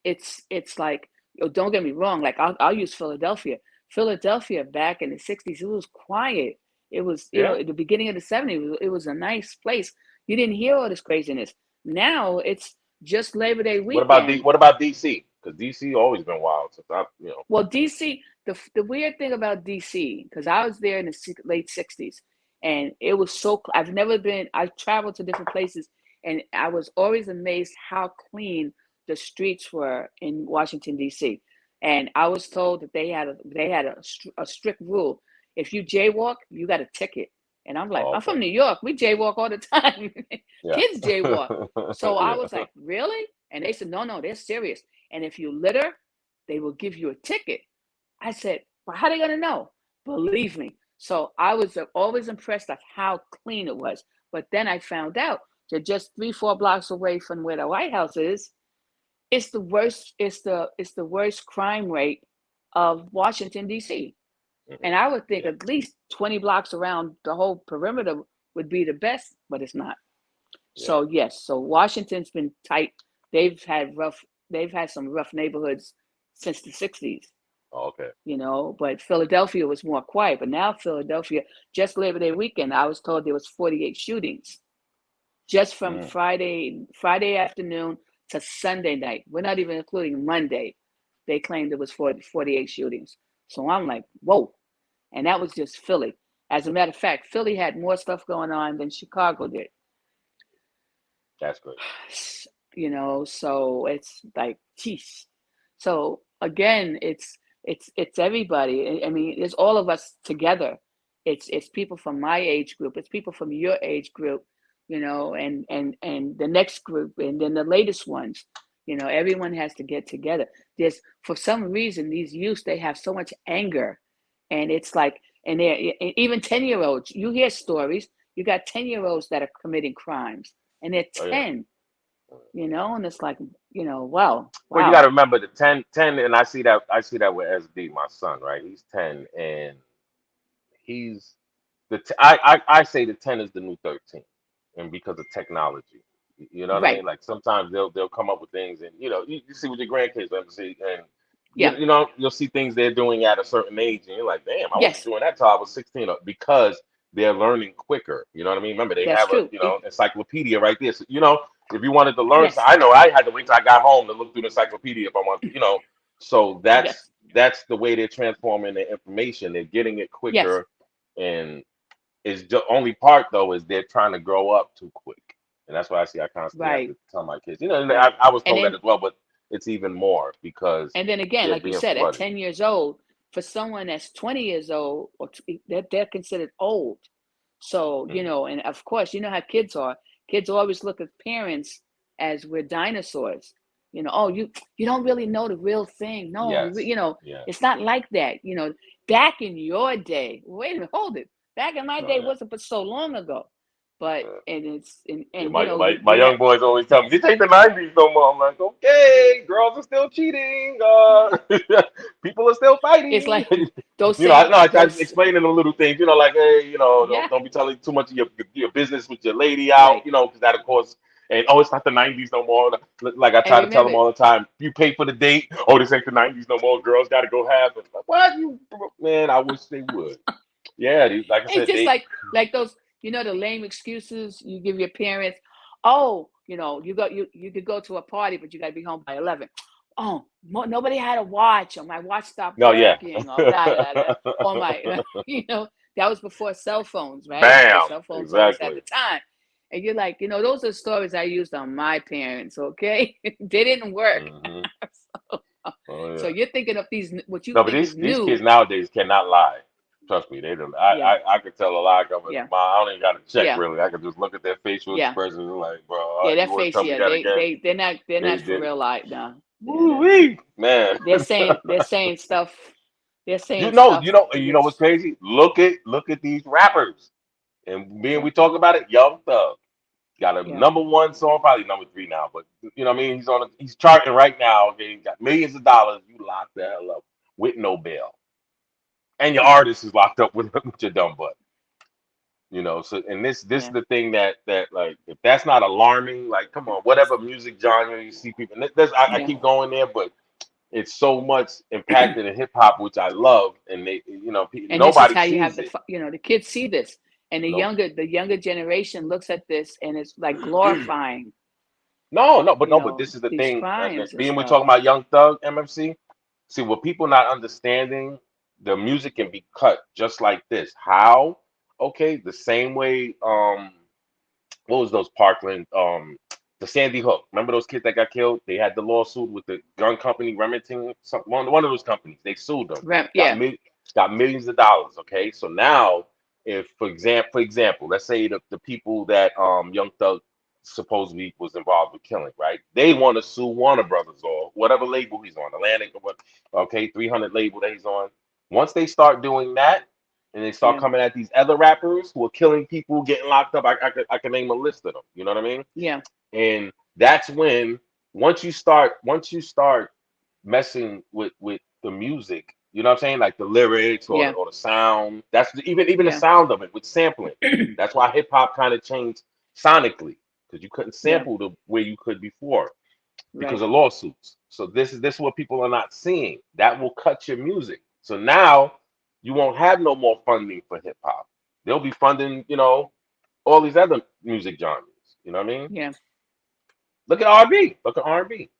it's like, don't get me wrong, like I'll use Philadelphia. Philadelphia back in the 60s, it was quiet. It was, Yeah. at the beginning of the 70s, it was a nice place. You didn't hear all this craziness. Now it's just Labor Day weekend. What about DC? Because DC always been wild since I. Well, DC, the weird thing about DC, because I was there in the late 60s, and it was so, I've never been, I've traveled to different places, and I was always amazed how clean the streets were in Washington, DC. And I was told that they had a strict rule. If you jaywalk, you got a ticket. And I'm like, Oh, I'm okay. from New York. We jaywalk all the time. Yeah. Kids jaywalk. So I Yeah. was like, really? And they said, no, no, they're serious. And if you litter, they will give you a ticket. I said, well, how are they going to know? Believe me. So I was always impressed at how clean it was. But then I found out that just 3, 4 blocks away from where the White House is, it's the worst. It's the worst crime rate of Washington D.C. Mhm. And I would think Yeah. at least 20 blocks around the whole perimeter would be the best, but it's not. Yeah. So yes, so Washington's been tight. They've had rough. They've had some rough neighborhoods since the 60s. Oh, okay. But Philadelphia was more quiet. But now Philadelphia, just Labor Day weekend, I was told there was 48 shootings just from Mm. Friday afternoon to Sunday night. We're not even including Monday. They claimed it was 48 shootings. So I'm like, whoa. And that was just Philly. As a matter of fact, Philly had more stuff going on than Chicago did. That's great. So it's like, geez. So again, it's everybody. I mean, it's all of us together. It's people from my age group. It's people from your age group, and the next group, and then the latest ones. Everyone has to get together. There's, for some reason, these youths, they have so much anger, and it's like, and they're even 10-year-olds. You hear stories. You got 10-year-olds that are committing crimes, and they're Oh yeah. 10, and it's like, wow, Well, you got to wow. remember the 10, and I see that with SD, my son, right? He's 10, and he's I say the 10 is the new 13, and because of technology, you know what I Right. mean? Like sometimes they'll come up with things, and you see with your grandkids, let me see, and Yeah. you'll see things they're doing at a certain age, and you're like, damn, I wasn't Yes, doing that till I was 16, because they're learning quicker. You know what I mean? Remember, they that's have a true. encyclopedia right there. So, If you wanted to learn, so Yes. I know I had to wait till I got home to look through the encyclopedia if I wanted, So Yes. that's the way they're transforming the information. They're getting it Yes. quicker, and is the only part though is they're trying to grow up too quick, and that's why I constantly have Right. to tell my kids. And Right. I was And told that then as well, but it's even more because and then again, they're like you being said, at flooded. 10 years old, for someone that's 20 years old, they're considered old. So, Mhm. and of course, you know how kids are. Kids always look at parents as we're dinosaurs. Oh, you don't really know the real thing. No, Yes, yes, it's not like that. Back in your day, wait a minute, hold it. Back in my oh day yeah. wasn't but so long ago. But Yeah. and it's Yeah, and my we have young boys always tell me this ain't the '90s no more. I'm like, okay, girls are still cheating. People are still it's fighting. like those I same know I try to those explain them little things. Like, hey, yeah, don't be telling too much of your business with your lady out. right. Because that of course. And oh, it's not the '90s no more. Like I And try to tell them remember, all the time. You pay for the date. Oh, this ain't the '90s no more. Girls got to go half. It's like, what you man? I wish they would. Yeah, like I it's said, just they like those, the lame excuses you give your parents. Oh, you could go to a party, but you got to be home by 11. Oh, nobody had a watch, or my watch stopped no, yeah. working, or blah blah blah, or my, that was before cell phones, right? Because Bam. cell phones always had Exactly. the time. And you're like, those are stories I used on my parents. Okay, they didn't work. Hmm. so, Oh so yeah. you're thinking of these what you No, but think these is these kids new. nowadays cannot lie. Trust me, they don't. Yeah, I could tell a lie coming. yeah, I don't even got to check yeah, really. I could just look at their facial yeah. expressions and like, bro, Yeah, you that want to face, tell me yeah, that again? they're not They for did. real life now. Yeah, Woo wee, man. they're saying stuff. They're you saying know, stuff you know, you know what's which crazy? Look at these rappers, and being yeah, we talk about it, Young Thug got a yeah, #1 song, probably #3 now, but you know what I mean. He's charting right now. Okay, he got millions of dollars. You lock the hell up with no bail. And your yeah, artist is locked up with, with your dumb butt. So and this is yeah. the thing that like if that's not alarming, like come on, whatever music genre you see people, and I Yeah. keep going there, but it's so much impacted in hip hop, which I love, and And this is nobody how you have sees it. the kids see this, and the Nope. younger generation looks at this, and it's like glorifying, No, but this is the these thing. crimes and Being we're stuff. talking about Young Thug, MFC. See what people not understanding, the music can be cut just like this. How? Okay, the same way. What was those Parkland? The Sandy Hook. Remember those kids that got killed? They had the lawsuit with the gun company Remington. One of those companies. They sued them. Got Yeah, mil- got millions of dollars. Okay, so now if for example, let's say the people that Young Thug supposedly was involved with killing, right? They want to sue Warner Brothers or whatever label he's on, Atlantic or what? Okay, 300 label that he's on. Once they start doing that and they start yeah, coming at these other rappers who are killing people, getting locked up. I could name a list of them. You know what I mean? yeah, And that's when once you start messing with the music, you know what I'm saying, like the lyrics or the, yeah, or the sound. That's even the yeah, sound of it with sampling. That's why hip hop kind of changed sonically because you couldn't yeah. sample the way you could before because Right. of lawsuits. So this is what people are not seeing. That will cut your music. So now you won't have no more funding for hip hop. They'll be funding, all these other music genres. You know what I mean? Yeah, Look at R&B. Look at R&B.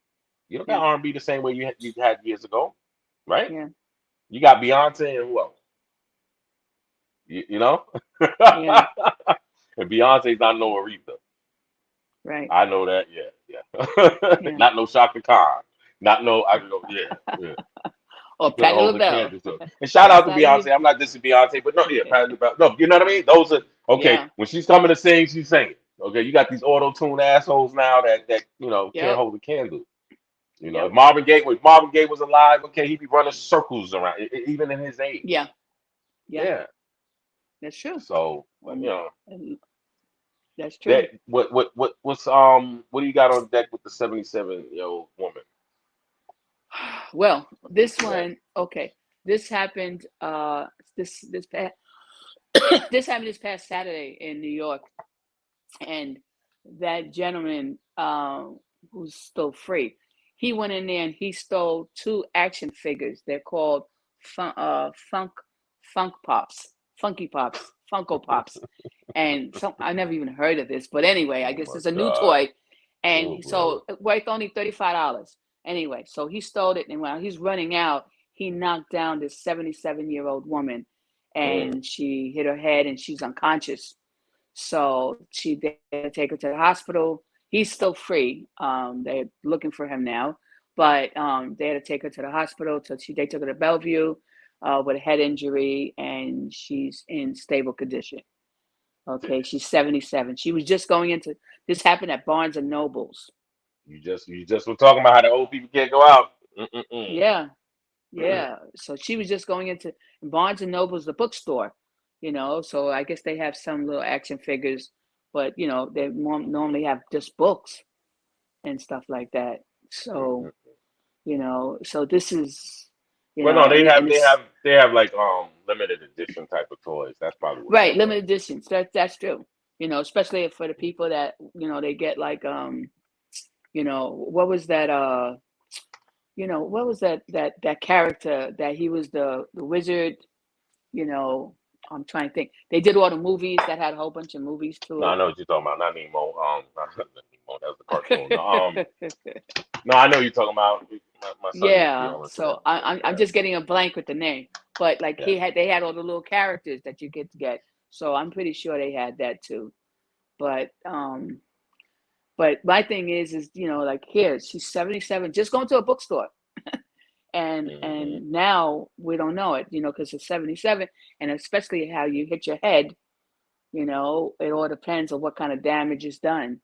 You don't yeah, got R&B the same way you had years ago, right? yeah, You got Beyonce and who else? You know? yeah. And Beyonce's not no Aretha. Right. I know that. Yeah, yeah. Yeah. Not no Shaka Khan. Not no. I know. Yeah, yeah. She Or couldn't Patti hold the LaBelle. candle to it. And shout That's out to not even. Beyonce. I'm not dissing Beyonce, but no, yeah, Patti LaBelle. No, you know what I mean? Those are okay. Yeah. When she's coming to sing, she's singing. Okay, you got these auto tune assholes now that can't Yep. hold a candle. If Yep. Marvin Gaye was alive, okay, he'd be running circles around, even in his age. Yeah. Yeah. Yeah. That's true. So, And, and that's that true. what do you got on deck with the 77-year-old woman? Well, this Yeah. one, okay. This happened. This past this happened this past Saturday in New York, and that gentleman, who's still free, he went in there and he stole two action figures. They're called funk pops, funky pops, Funko Pops, and some I never even heard of this, but anyway, I Oh guess my it's a new God. toy, Oh, and brother. so worth only $35. Anyway, so he stole it, and while he's running out, he knocked down this 77-year-old woman, Mm. and she hit her head, and she's unconscious. So they had to take her to the hospital. He's still free. They're looking for him now, but they had to take her to the hospital. So they took her to Bellevue with a head injury, and she's in stable condition. Okay, she's 77. She was just going into this happened at Barnes and Nobles. You just were talking about how the old people can't go out. Mm-mm-mm. Yeah, yeah. So she was just going into Barnes and Nobles, the bookstore. So I guess they have some little action figures, but they normally have just books and stuff like that. So Mm-mm. so this is, Well, no, they have and they it's have they have like limited edition type of toys. That's probably what right, that was. limited editions. That's true. Especially for the people that they get like what was that what was that character that he was the wizard. you know I'm trying to think. They did all the movies that had a whole bunch of movies to No, I it. know what you're talking about. Not Nemo. Not Nemo. That was the cartoon. No, no, I know you're talking about. My son used to be Yeah, all into so them. I'm just getting a blank with the name, but like Yeah, they had all the little characters that you get, so I'm pretty sure they had that too. But my thing is like here she's 77, just going to a bookstore, and yeah. now we don't know it, because it's 77, and especially how you hit your head, it all depends on what kind of damage is done,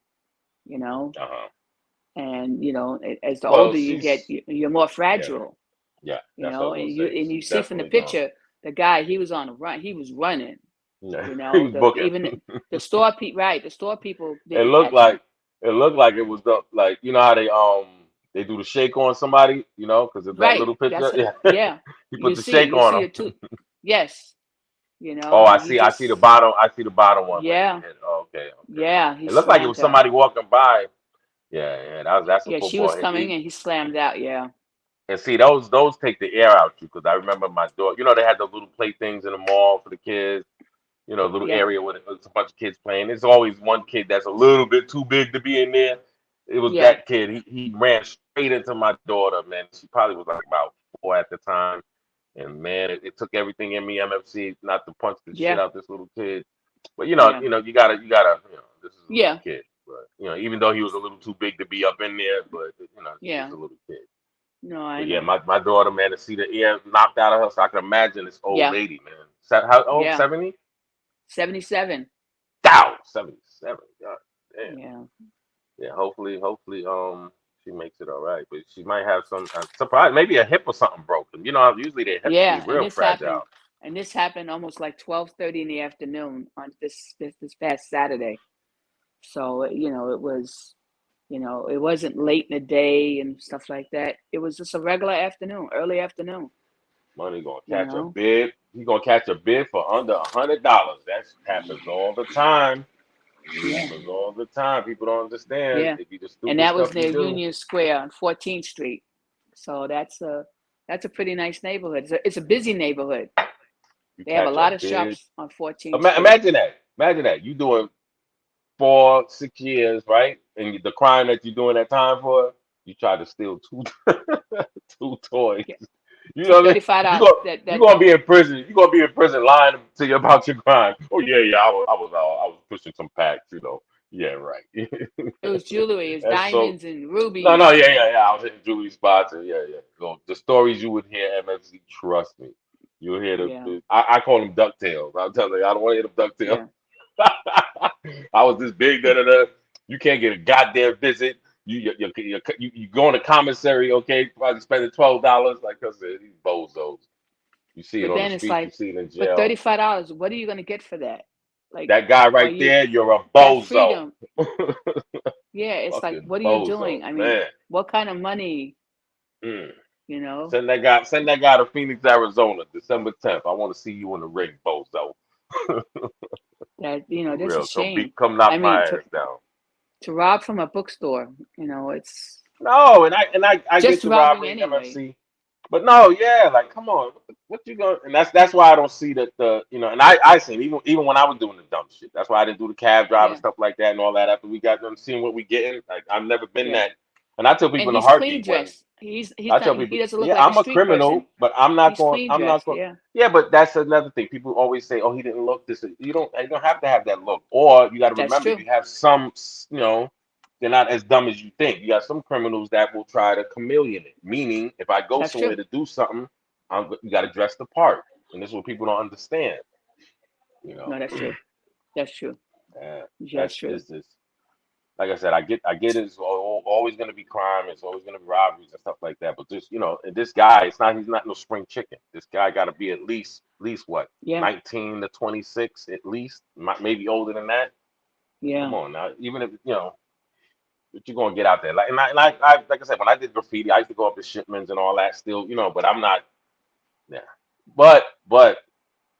you know, Uh-huh. and as the Well, older you get, she's you're more yeah, fragile. yeah. That's what I was And gonna you say. and you She's see from the definitely gone. picture, the guy, he was on a run. He was running. Yeah, he was The booking. even the store people, right? The store people It didn't looked catch him. like it looked like it was the like how they do the shake on somebody, because of that Right. little picture. That's Yeah, yeah. he You put the see it. shake You on see him. the two. Yes. Oh, I And he see. I see the just bottom. I see the bottom one when he yeah, hit. Oh, okay, okay. yeah. He It looked like it was slammed her. somebody walking by. Yeah, yeah. That's a Yeah, she was football. coming and he slammed out. Yeah. And see, those take the air out you because I remember my daughter. They had those little play things in the mall for the kids. Little Yeah. area with it's a bunch of kids playing. There's always one kid that's a little bit too big to be in there. It was Yeah. that kid. He ran straight into my daughter, man. She probably was like about 4 at the time. And man, it took everything in me, MFC, not to punch the shit Yeah. out this little kid. But Yeah. you gotta, this is a little Yeah. kid. But even though he was a little too big to be up in there, but he's just Yeah. a little kid. No, I But yeah, know. my daughter, man, to see the ear knocked out of her, so I can imagine this old Yeah. lady, man. How old? Yeah. 70? 77. Dow, 77. God damn. Yeah. Yeah, hopefully, she makes it all right. But she might have some surprise, maybe a hip or something broken. Usually their hips be Yeah, and real fragile. this happened almost like 12:30 in the afternoon on this past Saturday. So, it wasn't late in the day and stuff like that. It was just a regular afternoon, early afternoon, Money gonna you catch a know. bid. He gonna catch a bid for under $100. That happens all the time. Yeah. Happens all the time. People don't understand. Yeah. It be the And stupid that was stuff you near do. Union Square on 14th Street. So that's a pretty nice neighborhood. It's a busy neighborhood. You They have a catch a lot of bid. shops on 14th Street. Imagine that. Imagine that. You doing 4, 6 years, right? And the crime that you're doing that time for, you try to steal two two toys. Yeah. You For know what I mean? You $35 go you that gonna be in prison. You gonna be in prison lying to you about your crime. Oh yeah, yeah. I was pushing some packs. Yeah, right. it was jewelry, it's That's so. diamonds and No, no, rubies yeah, and yeah, yeah. I was hitting Julie spots, and yeah, yeah. So the stories you would hear, MFC, trust me, you'll hear yeah, I call them ducktails. I'm telling you, I don't want to hear them ducktails. yeah, I was this big, da da da. You can't get a goddamn visit. You go in the commissary, okay? Probably spending $12. Like I said, these bozos. You see it but on the then it's streets. You like, see it in but jail. $35, what are you going to get for that? Like, That guy are right you there, you're a that bozo. freedom? Yeah, it's like, Fucking what are you doing? bozo, I mean, man. what kind of money, Mm. you know Send that guy to Phoenix, Arizona, December 10th. I want to see you in the ring, bozo. that For that's a real. shame. Come I knock mean, my to ass down. rob from a bookstore, it's No, and I get just the robbing robbery, anyway. MFC. But no, yeah, like come on, what you going? And that's why I don't see that the and I seen even when I was doing the dumb shit. That's why I didn't do the cab drive and Yeah, stuff like that and all that. After we got done seeing what we getting, like I've never been yeah. that. And I tell people And in a he's clean heartbeat when dressed. He's I not. tell He people, doesn't look yeah, like a I'm a street person. criminal, but I'm not He's going. clean I'm not dressed. going. Yeah, Yeah, but that's another thing. People always say, "Oh, he didn't look this." You don't have to have that look. Or you got to that's remember, true. you have some, they're not as dumb as you think. You got some criminals that will try to chameleon it. Meaning, if I go That's somewhere true. to do something, you got to dress the part, and this is what people don't understand. You know, No, that's true. That's true. yeah, That's that's true. it's just like I said, I get it. It's always going to be crime. It's always going to be robberies and stuff like that. But just and this guy, he's not no spring chicken. This guy got to be at least what Yeah, 19 to 26 at least, maybe older than that. Come yeah. on now, even if what you gonna get out there? Like I said, when I did graffiti, I used to go up to shipments and all that. Still, but I'm not. Yeah, but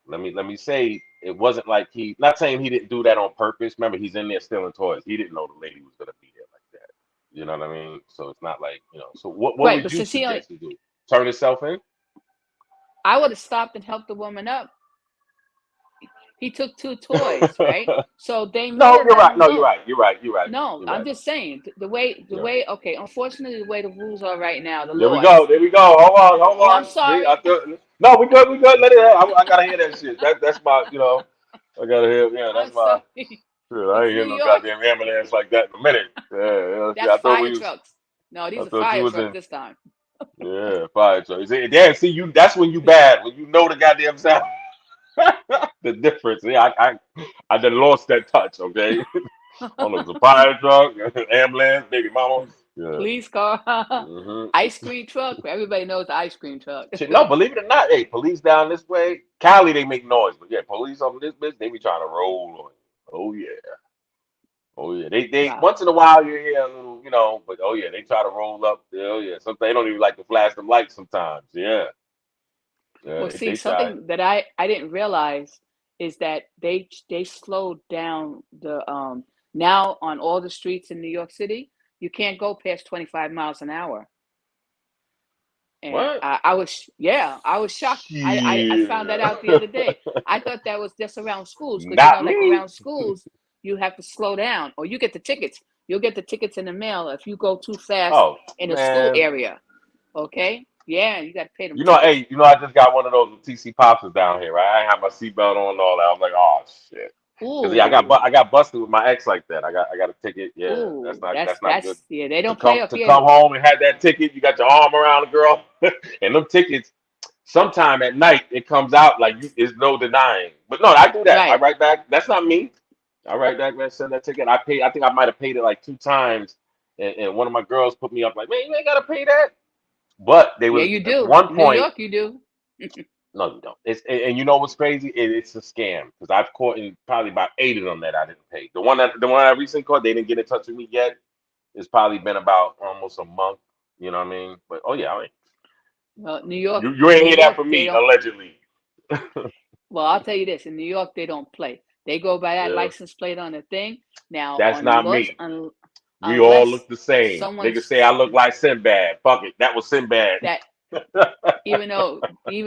let me say it wasn't like not saying he didn't do that on purpose. Remember, he's in there stealing toys. He didn't know the lady was gonna be there like that. You know what I mean? So it's not like So what Right, would but you since he only, suggest he do? Turn himself in? I would have stopped and helped the woman up. He took two toys, right? So they may No, have you're let right. him No, you're go. right. You're right. You're right. No, You're I'm right. just saying the way You're right. okay, unfortunately the way the rules are right now, the There we go. laws. There we go. Hold on. Hold Oh, I'm on. See, sorry. no, we good. We good. Let it. I gotta hear that shit. That's my. I gotta hear. Yeah, I'm that's my. sorry. Shit, I It's ain't New hear no York. goddamn ambulance like that in a minute. Yeah, see, That's fire trucks. No, I these are thought you fire was trucks in. this time. Yeah, fire truck. Yeah, see you. That's when you bad. When you know the goddamn sound. The difference. Yeah, I done lost that touch. Okay. On the fire truck, ambulance, baby mama. Yeah. Police car, hmm ice cream truck. Everybody knows the ice cream truck. Shit, no, believe it or not, hey, police down this way, Cali, they make noise, but yeah, police over this bitch, they be trying to roll on you. Oh yeah, oh yeah. They Wow. once in a while you hear a little, but oh yeah, they try to roll up. Oh yeah, sometimes they don't even like to flash them lights. Sometimes, yeah, yeah, Well, they see, try. something that I didn't realize is that they slowed down the now on all the streets in New York City, you can't go past 25 miles an hour. And What? I was, yeah, I was shocked. I found that Shit. out the other day. I thought that was just around schools because Not like me. around schools you have to slow down or you get the tickets. You'll get the tickets in the mail if you go too fast Oh in a school man. area. Okay, yeah, you got to pay them Hey, tickets. I just got one of those with TC Pops down here, right? I ain't have my seatbelt on and all that. I was like, oh shit. Cause yeah, I Ooh, got busted with my ex like that. I got a ticket. Yeah, that's ooh, not that's that's not good. yeah. They To don't play come up to here. come home and have that ticket, you got your arm around the girl, and them tickets. Sometime at night it comes out like there's no denying. But no, I do that. I Right. write back. That's not me. I write back, man. Send that ticket. I paid. I think I might have paid it like 2 times, and one of my girls put me up like, man, you ain't gotta pay that. But they Yeah, was you at do. one New point. York, you do. No, you don't. And you know what's crazy? It's a scam because I've caught in probably about 8 of them that I didn't pay. The one I recently caught, they didn't get in touch with me yet. It's probably been about almost a month. You know what I mean? But oh yeah, I mean, Well, New York, you ain't New hear that York, from they me don't. allegedly. Well, I'll tell you this: in New York, they don't play. They go by that Yeah, license plate on the thing. Now, that's on not unless me. We all unless look the same. Niggas say I someone's look like Sinbad. Fuck it, that was Sinbad. that even though you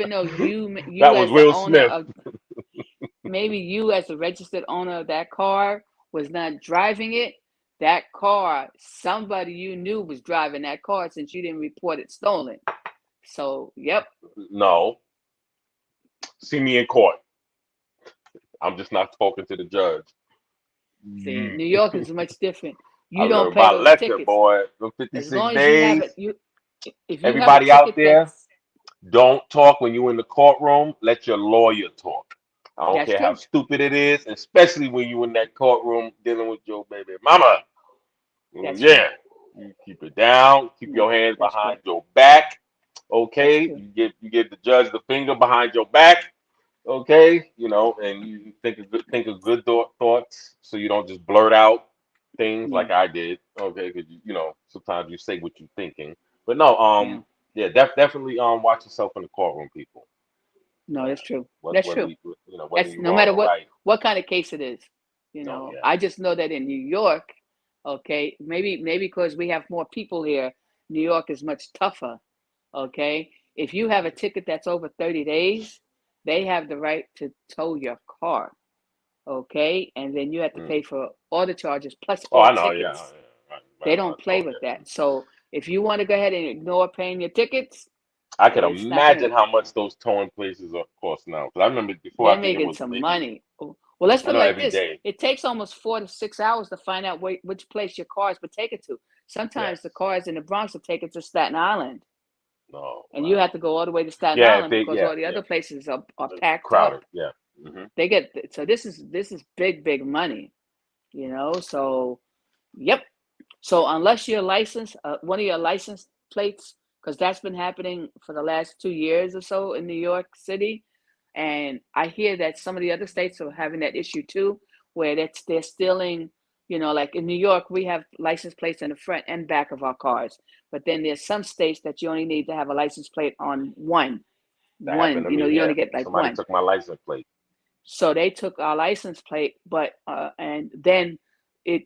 That was as the Will owner Smith. of maybe you as the registered owner of that car was not driving it, that car somebody you knew was driving that car since you didn't report it stolen. So, yep. No, see me in court. I'm just not talking to the judge. See, New York is much different. I You don't learned pay by those lecture, tickets boy. The as 56 long as you have days. it. You if you have a Everybody out ticket there, that's don't talk when you're in the courtroom. Let your lawyer talk. I don't that's care how true. stupid it is, especially when you're in that courtroom dealing with your baby mama. That's true. Yeah, you keep it down. Keep No, your hands that's true. behind your back. That's Okay, true. you give the judge the finger behind your back. Okay, and you think of good thoughts, so you don't just blurt out things Yeah. like I did. Okay, because sometimes you say what you're thinking. But no, Yeah. yeah, definitely watch yourself in the courtroom, people. No, that's true. That's Whether true. whether That's you're no wrong matter or right. what kind of case it is. No, yeah, I just know that in New York, maybe because we have more people here, New York is much tougher. Okay, If you have a ticket that's over 30 days, they have the right to tow your car. Okay, and then you have to Mm. pay for all the charges plus Oh, all I know. Yeah, tickets. right, They right, don't right. play Oh, with yeah. that. So if you want to go ahead and ignore paying your tickets, I can it's not gonna. imagine how much those towing places are cost now. Because I remember before, I They're think it making was some maybe, money. Well, let's I put it know like every this: day. it takes almost 4 to 6 hours to find out which place your car is would take it to. Yes. Sometimes the cars in the Bronx will take it to Staten Island, Oh, and you have wow. to go all the way to Staten Yeah, if Island they, because yeah, all the yeah. other places are packed Crowded. up. Yeah. Hmm. They get so this is big money, So, yep. So unless you're licensed, one of your license plates, because that's been happening for the last 2 years or so in New York City, and I hear that some of the other states are having that issue too, where they're stealing. Like in New York, we have license plates in the front and back of our cars, but then there's some states that you only need to have a license plate on one. That happened One, to me you only here. get like Somebody one. took my license plate. So they took our license plate, but and then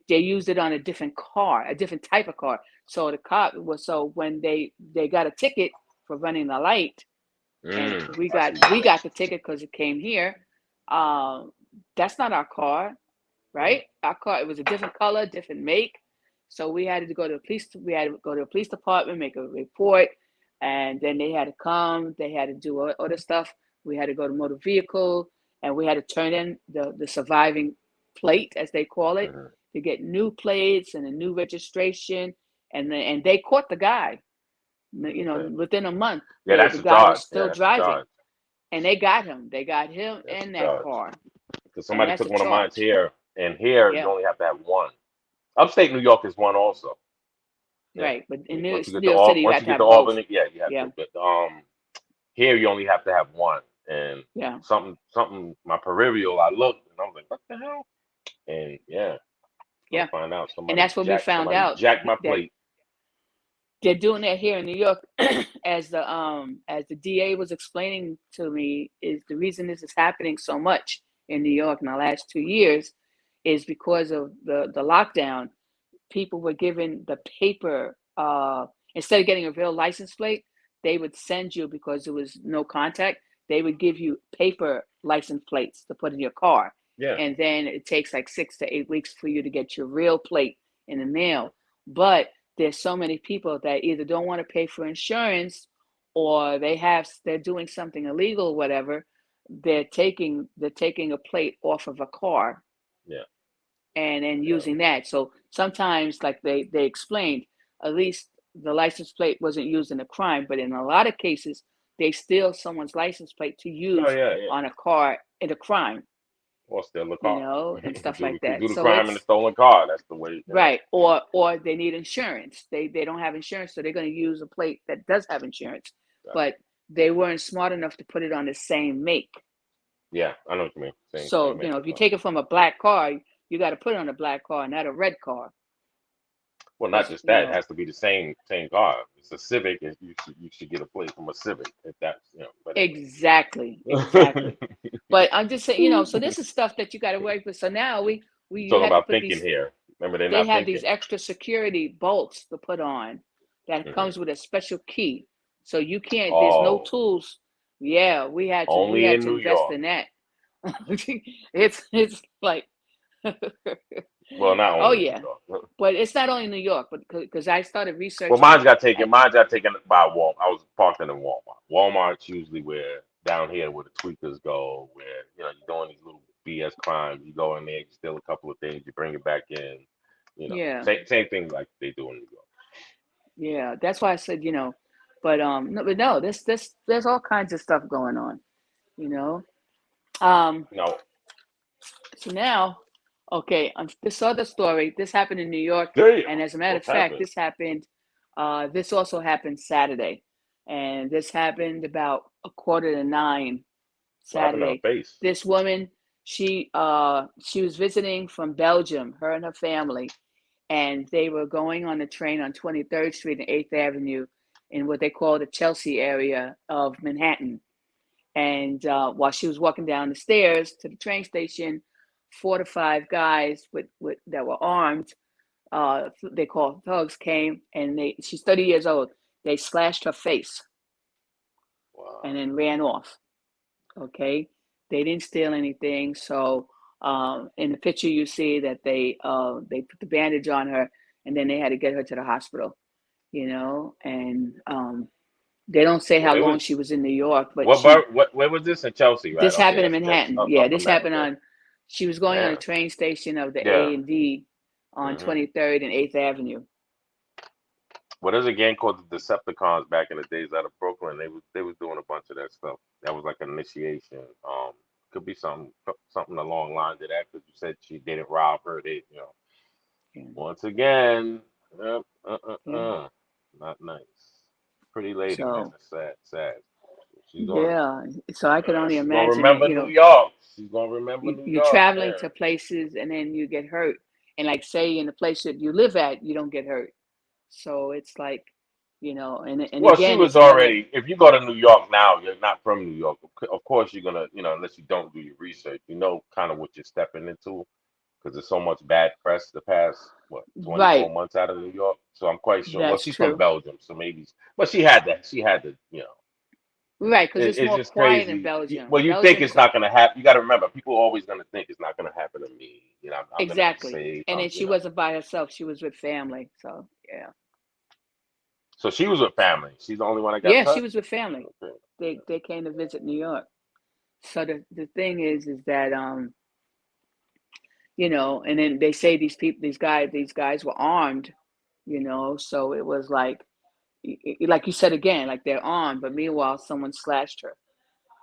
they used it on a different car, a different type of car. So the cop was so when they got a ticket for running the light, and we I got see what we you're got the ticket because it came here. Um, that's not our car, saying. right? Our car, it was a different color, different make. So we had to go to the police. We had to go to the police department, make a report, and then they had to come. They had to do all the stuff. We had to go to motor vehicle, and we had to turn in the surviving plate, as they call it, Mm-hmm. to get new plates and a new registration. And they caught the guy. Okay. Within a month, Yeah, the that's the a guy charge. was Yeah, still that's a driving, charge. and they got him. They got him That's a and that charge. car, Because and somebody that's took a one of mine charge. here, and here you Yeah, only have to have one. Upstate New York is one also. Yeah. right. But in New Once you get to York City, you once have you to get to have both. Albany, yeah, you have Yeah, to. But here you only have to have one. And yeah, something my peripheral, I looked and I was like, what the hell? And yeah, come to yeah. find out And that's when we found somebody out jacked my that plate. they're doing that here in New York. As the DA was explaining to me, is the reason this is happening so much in New York in the last 2 years is because of the lockdown. People were given the paper instead of getting a real license plate. They would send you, because there was no contact, they would give you paper license plates to put in your car, Yeah. and then it takes like 6 to 8 weeks for you to get your real plate in the mail. But there's so many people that either don't want to pay for insurance, or they're doing something illegal or whatever. They're taking a plate off of a car Yeah. and Yeah. using that. So sometimes, like they explained, at least the license plate wasn't used in a crime, but in a lot of cases, they steal someone's license plate to Oh use yeah, yeah. on a car in a crime, Or steal the car. and stuff do like the that. do the So crime in a it's stolen car. That's the way. Yeah. right, or they need insurance. They don't have insurance, so they're going to use a plate that does have insurance, Gotcha. but they weren't smart enough to put it on the same make. Yeah, I know what you mean. Same So make if of you car. take it from a black car, you got to put it on a black car, not a red car, Well, not because just that. It has to be the same car. It's a Civic. You should get a plate from a Civic if that's But exactly, anyway, exactly. But I'm just saying, so this is stuff that you got to work with. So now we we're you talking have to about put thinking these. here. Remember, they're They not have these thinking. extra security bolts to put on that Hmm. comes with a special key. So you can't. There's no Oh, tools. Yeah, we only had in to New invest York. in that. It's like, Well, not oh only in New yeah, York. but it's not only New York, but because I started Well, researching. mine got taken. At, Mine got taken by Walmart. I was parked in a Walmart. Walmart's usually where down here where the tweakers go, where you're doing these little BS crimes. You go in there, you steal a couple of things, you bring it back in. yeah, Same thing like they do in New York. yeah. That's why I said, but no, there's all kinds of stuff going on, you know. Um, No, so now, okay, this other story, this happened in New York, damn, and as a matter of what's fact, happened? this also happened Saturday, and this happened about 8:45 What happened to her Saturday. face? This woman, she was visiting from Belgium, her and her family, and they were going on the train on 23rd Street and 8th Avenue in what they call the Chelsea area of Manhattan. And while she was walking down the stairs to the train station, 4 to 5 guys that were armed, they call thugs, came, and she's 30 years old. They slashed her face. and Wow. then ran off. Okay, they didn't steal anything. So in the picture you see that they put the bandage on her, and then they had to get her to the hospital. And they don't say how Where long was she was in New York, but what bar? What where was this in Chelsea? Right. this Okay, happened in that's Manhattan. Yeah, Upper this Manhattan. happened Okay. on. She was going on a Yeah. train station of the Yeah. A and D on Hmm. 23rd and 8th Avenue. Well, there's a gang called the Decepticons back in the days out of Brooklyn. They was doing a bunch of that stuff. That was like an initiation. Could be something along the lines of that because you said she didn't rob her. Yeah, Once again, uh, uh, uh, yeah. uh, not nice. Pretty lady, man. So That's sad. Sad. yeah, so I could only She's gonna imagine that remember New York. She's gonna remember New you're York, traveling man. to places and then you get hurt, and like say in the place that you live at, you don't get hurt. So it's like, and Well, she again, was it's another. already. If you go to New York now, you're not from New York. Of course, you're gonna, unless you don't do your research, you know kind of what you're stepping into because there's so much bad press the past 24 Right, months out of New York. So I'm quite sure. Well, that's she's from true. Belgium, so maybe. But she had that. She had to. Right, because it's It's more just quiet in crazy. Belgium. Well, you think Belgium's it's not gonna happen. You got to remember, people are always gonna think it's not gonna happen to me. I'm gonna be exactly, safe. and then she wasn't by herself; she was with family. So yeah, So she was with family. She's the only one that got yeah, she cut. was with family. Okay. They came to visit New York. So the thing is that and then they say these people, these guys were armed. So it was like you said again, like they're armed, but meanwhile someone slashed her.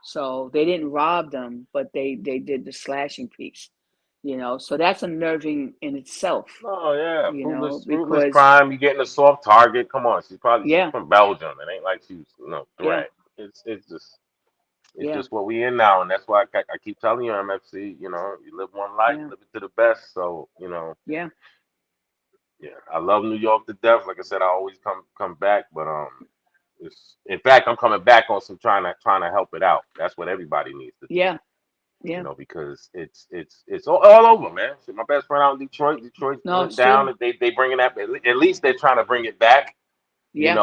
So they didn't rob them, but they did the slashing piece. So that's unnerving in itself. Oh yeah, fruitless Because crime. You getting a soft target. Come on, she's yeah, from Belgium. It ain't like she's no yeah, threat. It's yeah, just what we in now, and that's why I keep telling you, MFC. You live one life, yeah, live it to the best. So yeah, yeah, I love New York to death. Like I said, I always come back, but in fact, I'm coming back on some trying to help it out. That's what everybody needs to do. yeah, yeah. Because it's all over, man. So my best friend out in Detroit. Detroit No, went it's true. down. They bringing that. At least they're trying to bring it back. Yeah,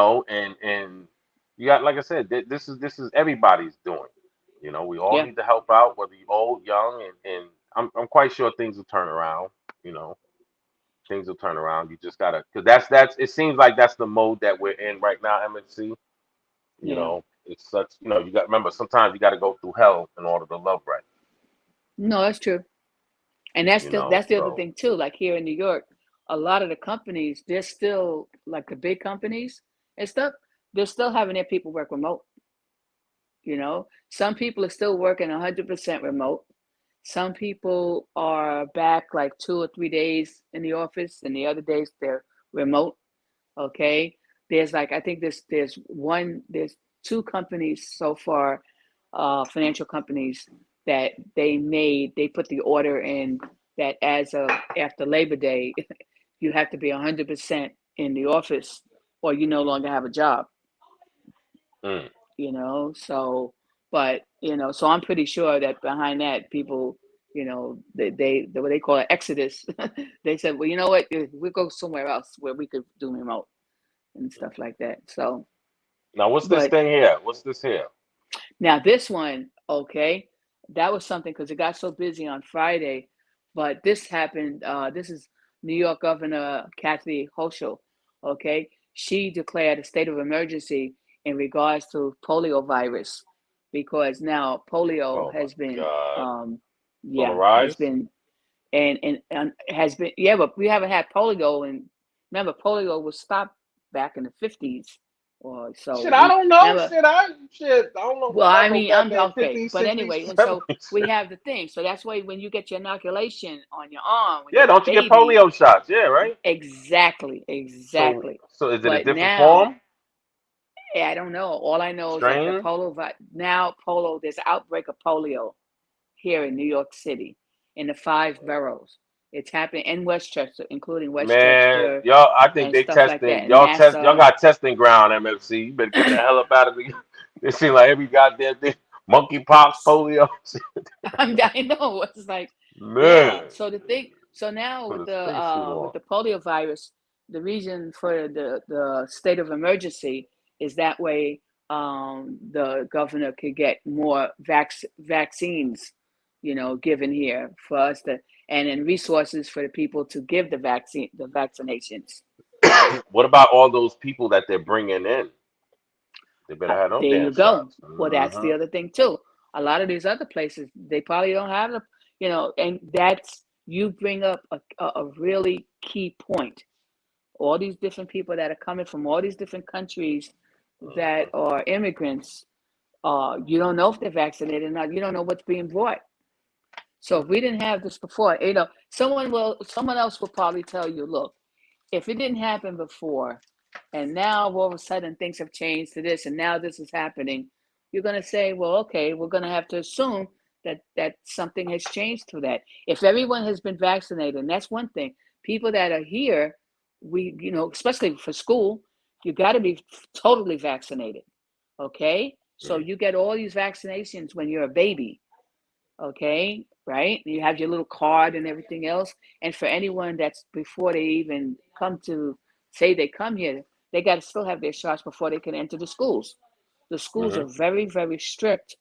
And you got, like I said, this is everybody's doing. We all yeah, need to help out, whether you old, young, and I'm quite sure things will turn around. You know, things will turn around. You just gotta, because that's it seems like that's the mode that we're in right now, MNC. yeah. It's such, you got to remember sometimes you got to go through hell in order to love right. No, that's true. And that's the other So thing too. Like here in New York, a lot of the companies, they're still like the big companies and stuff. They're still having their people work remote. Some people are still working 100% remote. Some people are back like 2 or 3 days in the office, and the other days they're remote. Okay, I think there's two companies so far, financial companies that they put the order in that as of after Labor Day, you have to be 100% in the office, or you no longer have a job. mm. So but so I'm pretty sure that behind that people, they what they call an exodus. They said, well, you know what, we go somewhere else where we could do remote and stuff like that. So Now what's this but thing here? What's this here? now this one, okay, that was something because it got so busy on Friday. But this happened. This is New York Governor Kathy Hochul. Okay, she declared a state of emergency in regards to polio virus because now polio Oh my has been, God. It's on the yeah, has rise? been and has been, yeah, but we haven't had polio. And remember, polio was stopped back in the 50s or so. Shit, I We don't know. remember. Shit, I don't know. Well, I Remember mean, back I'm in okay, 50s, but 60s, anyway, and so 70s. we have the thing. So that's why when you get your inoculation on your arm when Yeah, you're a don't you get baby, polio shots? Yeah, right? exactly, So exactly. so is it a But different now, form? I don't know. All I know is that the Strain? there's an outbreak of polio here in New York City in the five boroughs. It's happening in Westchester, including Man, Westchester y'all, I think and they stuff like that, testing. and Y'all Nassau. got testing ground, MFC. You better get the hell up out of the. It seems like every goddamn thing, monkeypox, polio. I know it's like, yeah. Man, So now put with a the spacesuit uh, on. with the polio virus, the reason for the state of emergency is that way. the governor could get more vaccines, given here for us to, and then resources for the people to give the vaccinations. What about all those people that they're bringing in? They better have no There damn you go. shots. Well, that's the other thing too. A lot of these other places, they probably don't have and that's, you bring up a really key point. All these different people that are coming from all these different countries that Hmm. are immigrants, you don't know if they're vaccinated or not. You don't know what's being brought. So if we didn't have this before, someone else will probably tell you, look, if it didn't happen before, and now all of a sudden things have changed to this, and now this is happening, you're going to say, well, okay, we're going to have to assume that something has changed to that. If everyone has been vaccinated, and that's one thing, people that are here, especially for school, you got to be totally vaccinated. Okay, so Hmm. you get all these vaccinations when you're a baby. Okay, right? You have your little card and everything else. And for anyone that's before they even come to say they come here, they got to still have their shots before they can enter the schools. The schools are Hmm. very, very strict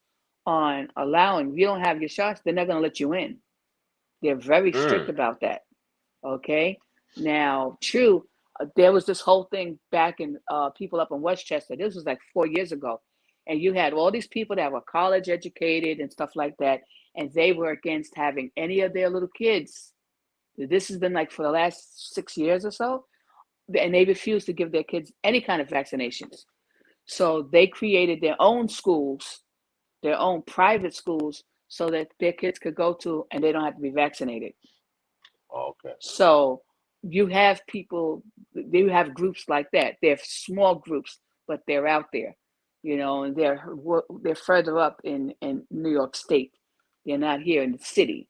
on allowing. If you don't have your shots, they're not going to let you in. They're very strict Mm. about that. Okay. Now, true, there was this whole thing back in people up in Westchester. This was like 4 years ago. And you had all these people that were college educated and stuff like that. And they were against having any of their little kids. This has been like for the last 6 years or so. And they refused to give their kids any kind of vaccinations. So they created their own schools, their own private schools, so that their kids could go to and they don't have to be vaccinated. Okay. So you have people, you have groups like that. They're small groups, but they're out there, and they're further up in New York State. They're not here in the city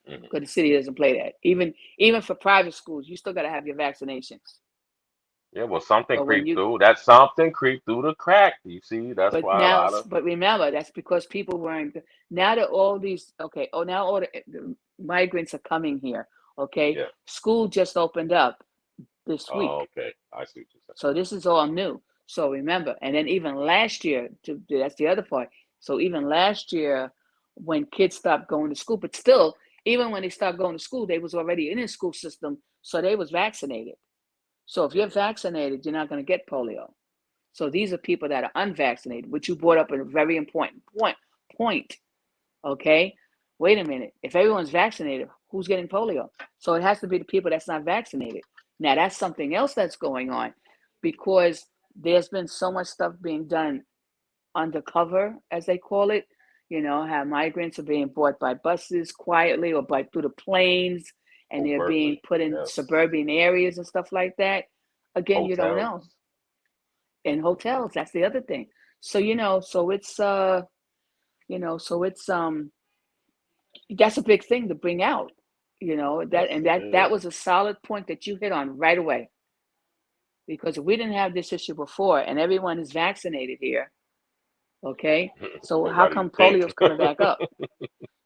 Hmm. because the city doesn't play that. Even for private schools, you still got to have your vaccinations. Yeah, well, something But when creeped you through. That something creeped through the crack. You see, that's but why a now lot of but remember that's because people weren't. Now that all these okay, oh, now all the migrants are coming here. Okay, yeah. school just opened up this Oh, week. okay. I see what you're saying. So this is all new. So remember, and then even last year, that's the other part. So even last year, when kids stopped going to school, but still, even when they stopped going to school, they was already in the school system, so they was vaccinated. So if you're Hmm. vaccinated, you're not going to get polio. So these are people that are unvaccinated, which you brought up a very important point. Okay, wait a minute. If everyone's vaccinated, who's getting polio? So it has to be the people that's not vaccinated. Now that's something else that's going on because there's been so much stuff being done undercover, as they call it. How migrants are being brought by buses quietly or by through the planes, and they're being Overtly. put in Yes. suburban areas and stuff like that. Again, you don't know. Hotels. In hotels, that's the other thing. So so it's that's a big thing to bring out. That Yes, and it that is. was a solid point that you hit on right away. Because if we didn't have this issue before and everyone is vaccinated here, okay, so how Nobody come think. polio's coming back up?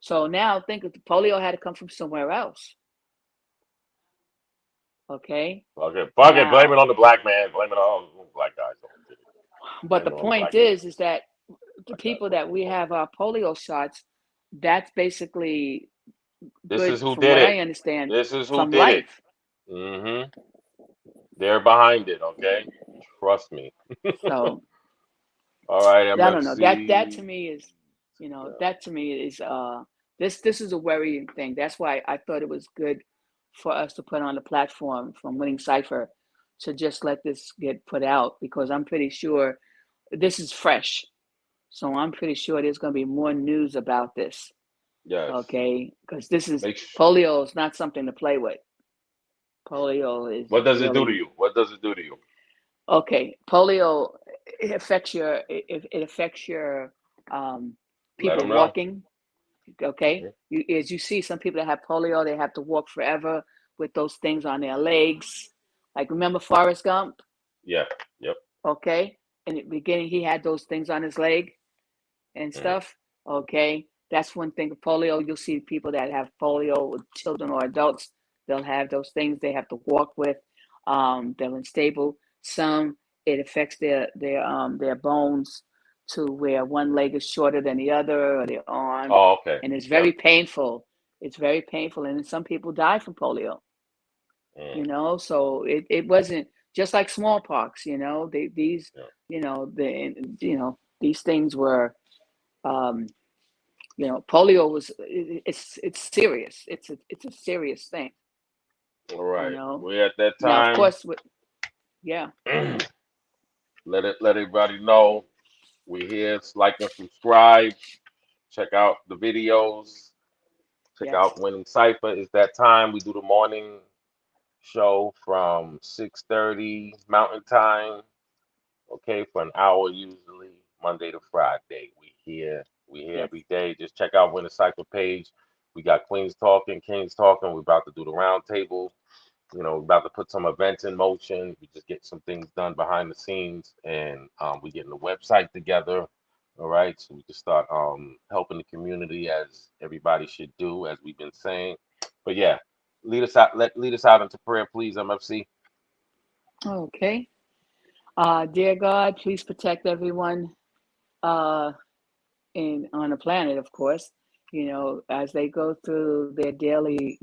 So now think if the polio had to come from somewhere else, okay? Fuck it. Blame Now, it on the black man. Blame it on black guys. Don't get it. but Blame the it on the point black man. is that the Black guys people don't that get the we polio. have our polio shots, that's basically This good is who from did what it. I understand This is who from did it. life. Hmm. They're behind it. Okay. Trust me. So All right, I don't know. That to MFC. me is, Yeah. that to me is this is a worrying thing. That's why I thought it was good for us to put on the platform from Winning Cipher to just let this get put out because I'm pretty sure this is fresh. So I'm pretty sure there's going to be more news about this. Yes. Okay, because this is Make polio is not something to play with. Polio is What does it do to really you? What does it do to you? okay. Polio it affects your Let people them know. walking. Okay, Hmm. as you see, some people that have polio, they have to walk forever with those things on their legs. Like remember Forrest Gump? Yeah. Yep. Okay, in the beginning he had those things on his leg and Hmm. stuff. Okay, that's one thing. Polio, you'll see people that have polio, with children or adults, they'll have those things they have to walk with. They're unstable. Some it affects their bones to where one leg is shorter than the other or their arm, Oh, okay. and it's Yep. very painful. It's very painful, and some people die from polio. Mm, So it wasn't just like smallpox. These yeah. these things were um, polio was it's serious. It's a serious thing. All You right. know. We at that Now, of time. course, yeah, Let everybody know we here. Like and subscribe. Check out the videos. Check yes, out Winning Cipher. It's that time. We do the morning show from 6:30 Mountain Time. Okay, for an hour usually, Monday to Friday. We here yes, every day. Just check out Winning Cipher page. We got Queens talking, Kings talking. We're about to do the round table. About to put some events in motion. We just get some things done behind the scenes, and we getting the website together. All right, so we can start helping the community as everybody should do, as we've been saying. But yeah, lead us out into prayer, please, MFC. okay. Dear God, please protect everyone uh, on the planet, of course. As they go through their daily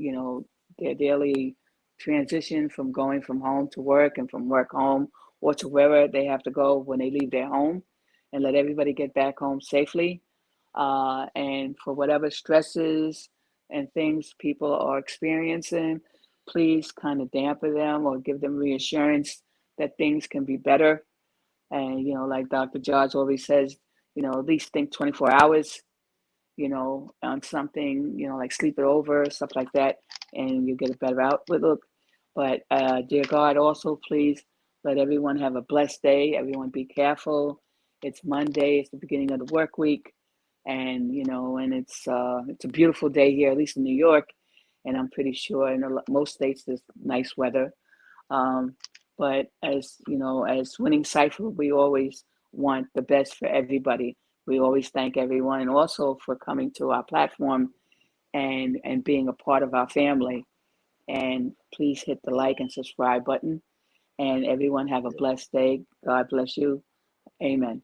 transition from going from home to work and from work home or to wherever they have to go when they leave their home, and let everybody get back home safely. And for whatever stresses and things people are experiencing, please kind of dampen them or give them reassurance that things can be better. And, like Dr. George always says, at least think 24 hours, on something, like sleep it over, stuff like that, and you get a better outlook. But dear God, also please let everyone have a blessed day. Everyone be careful. It's Monday. It's the beginning of the work week, and it's a beautiful day here, at least in New York, and I'm pretty sure in most states there's nice weather. Um, but as Winning Cipher, we always want the best for everybody. We always thank everyone, and also for coming to our platform and being a part of our family. And please hit the like and subscribe button. And everyone have a blessed day. God bless you. Amen.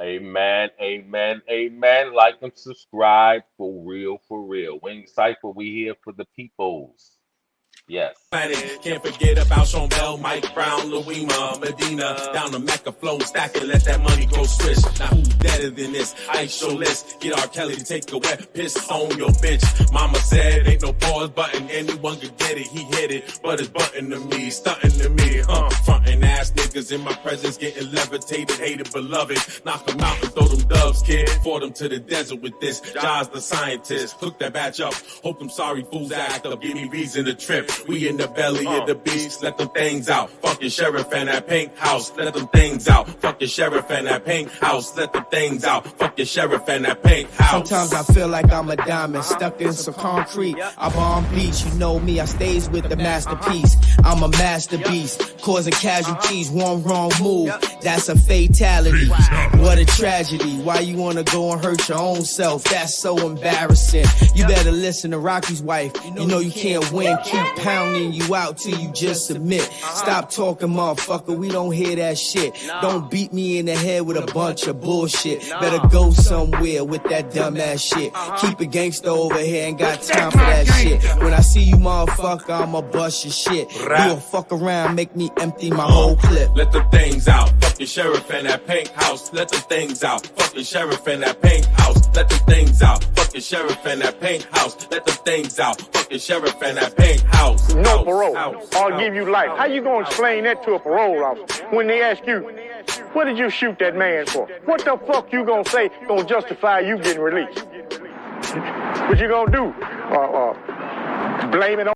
Amen, amen, amen. Like and subscribe for real, for real. Winning Cipher, we here for the peoples. Yes. Can't forget about Sean Bell, Mike Brown, Louima, Medina, down the Mecca flow, stack it, let that money go swish. Now who's better than this? Ice show list. Get R. Kelly to take a wet piss on your bitch. Mama said ain't no pause button, anyone could get it. He hit it, but it's button to me, stunting to me. Frontin' ass niggas in my presence, getting levitated, hated, beloved. Knock them out and throw them doves, kid. For them to the desert with this. Jaws the scientist, hook that batch up. Hope them sorry fools act up, give me reason to trip. We in the belly of the beast, let them things out. Fucking sheriff and that pink house, let them things out. Fucking sheriff and that pink house, let them things out. Fucking sheriff and that pink house. Sometimes I feel like I'm a diamond stuck in some concrete. I'm on beach, you know me, I stays with the masterpiece. I'm a master beast, causing casualties. One wrong move, that's a fatality. What a tragedy. Why you wanna go and hurt your own self? That's so embarrassing. You better listen to Rocky's wife. You know you can't win. Keep pounding you out till you just submit. Stop talking, motherfucker. We don't hear that shit. Don't beat me in the head with a bunch of bullshit. Better go somewhere with that dumbass shit. Keep it gangsta over here, ain't got time for that shit. When I see you, motherfucker, I'ma bust your shit. You gon' fuck around, make me empty my whole clip. Let the things out. Fucking sheriff and that pink house. Let the things out. Fucking sheriff and that pink house. Let the things out. Fucking sheriff and that pink house. Let the things out. Fucking sheriff and that pink house. No parole. I'll give you life. How you gonna explain that to a parole officer when they ask you, what did you shoot that man for? What the fuck you gonna say gonna justify you getting released? What you gonna do? Blame it on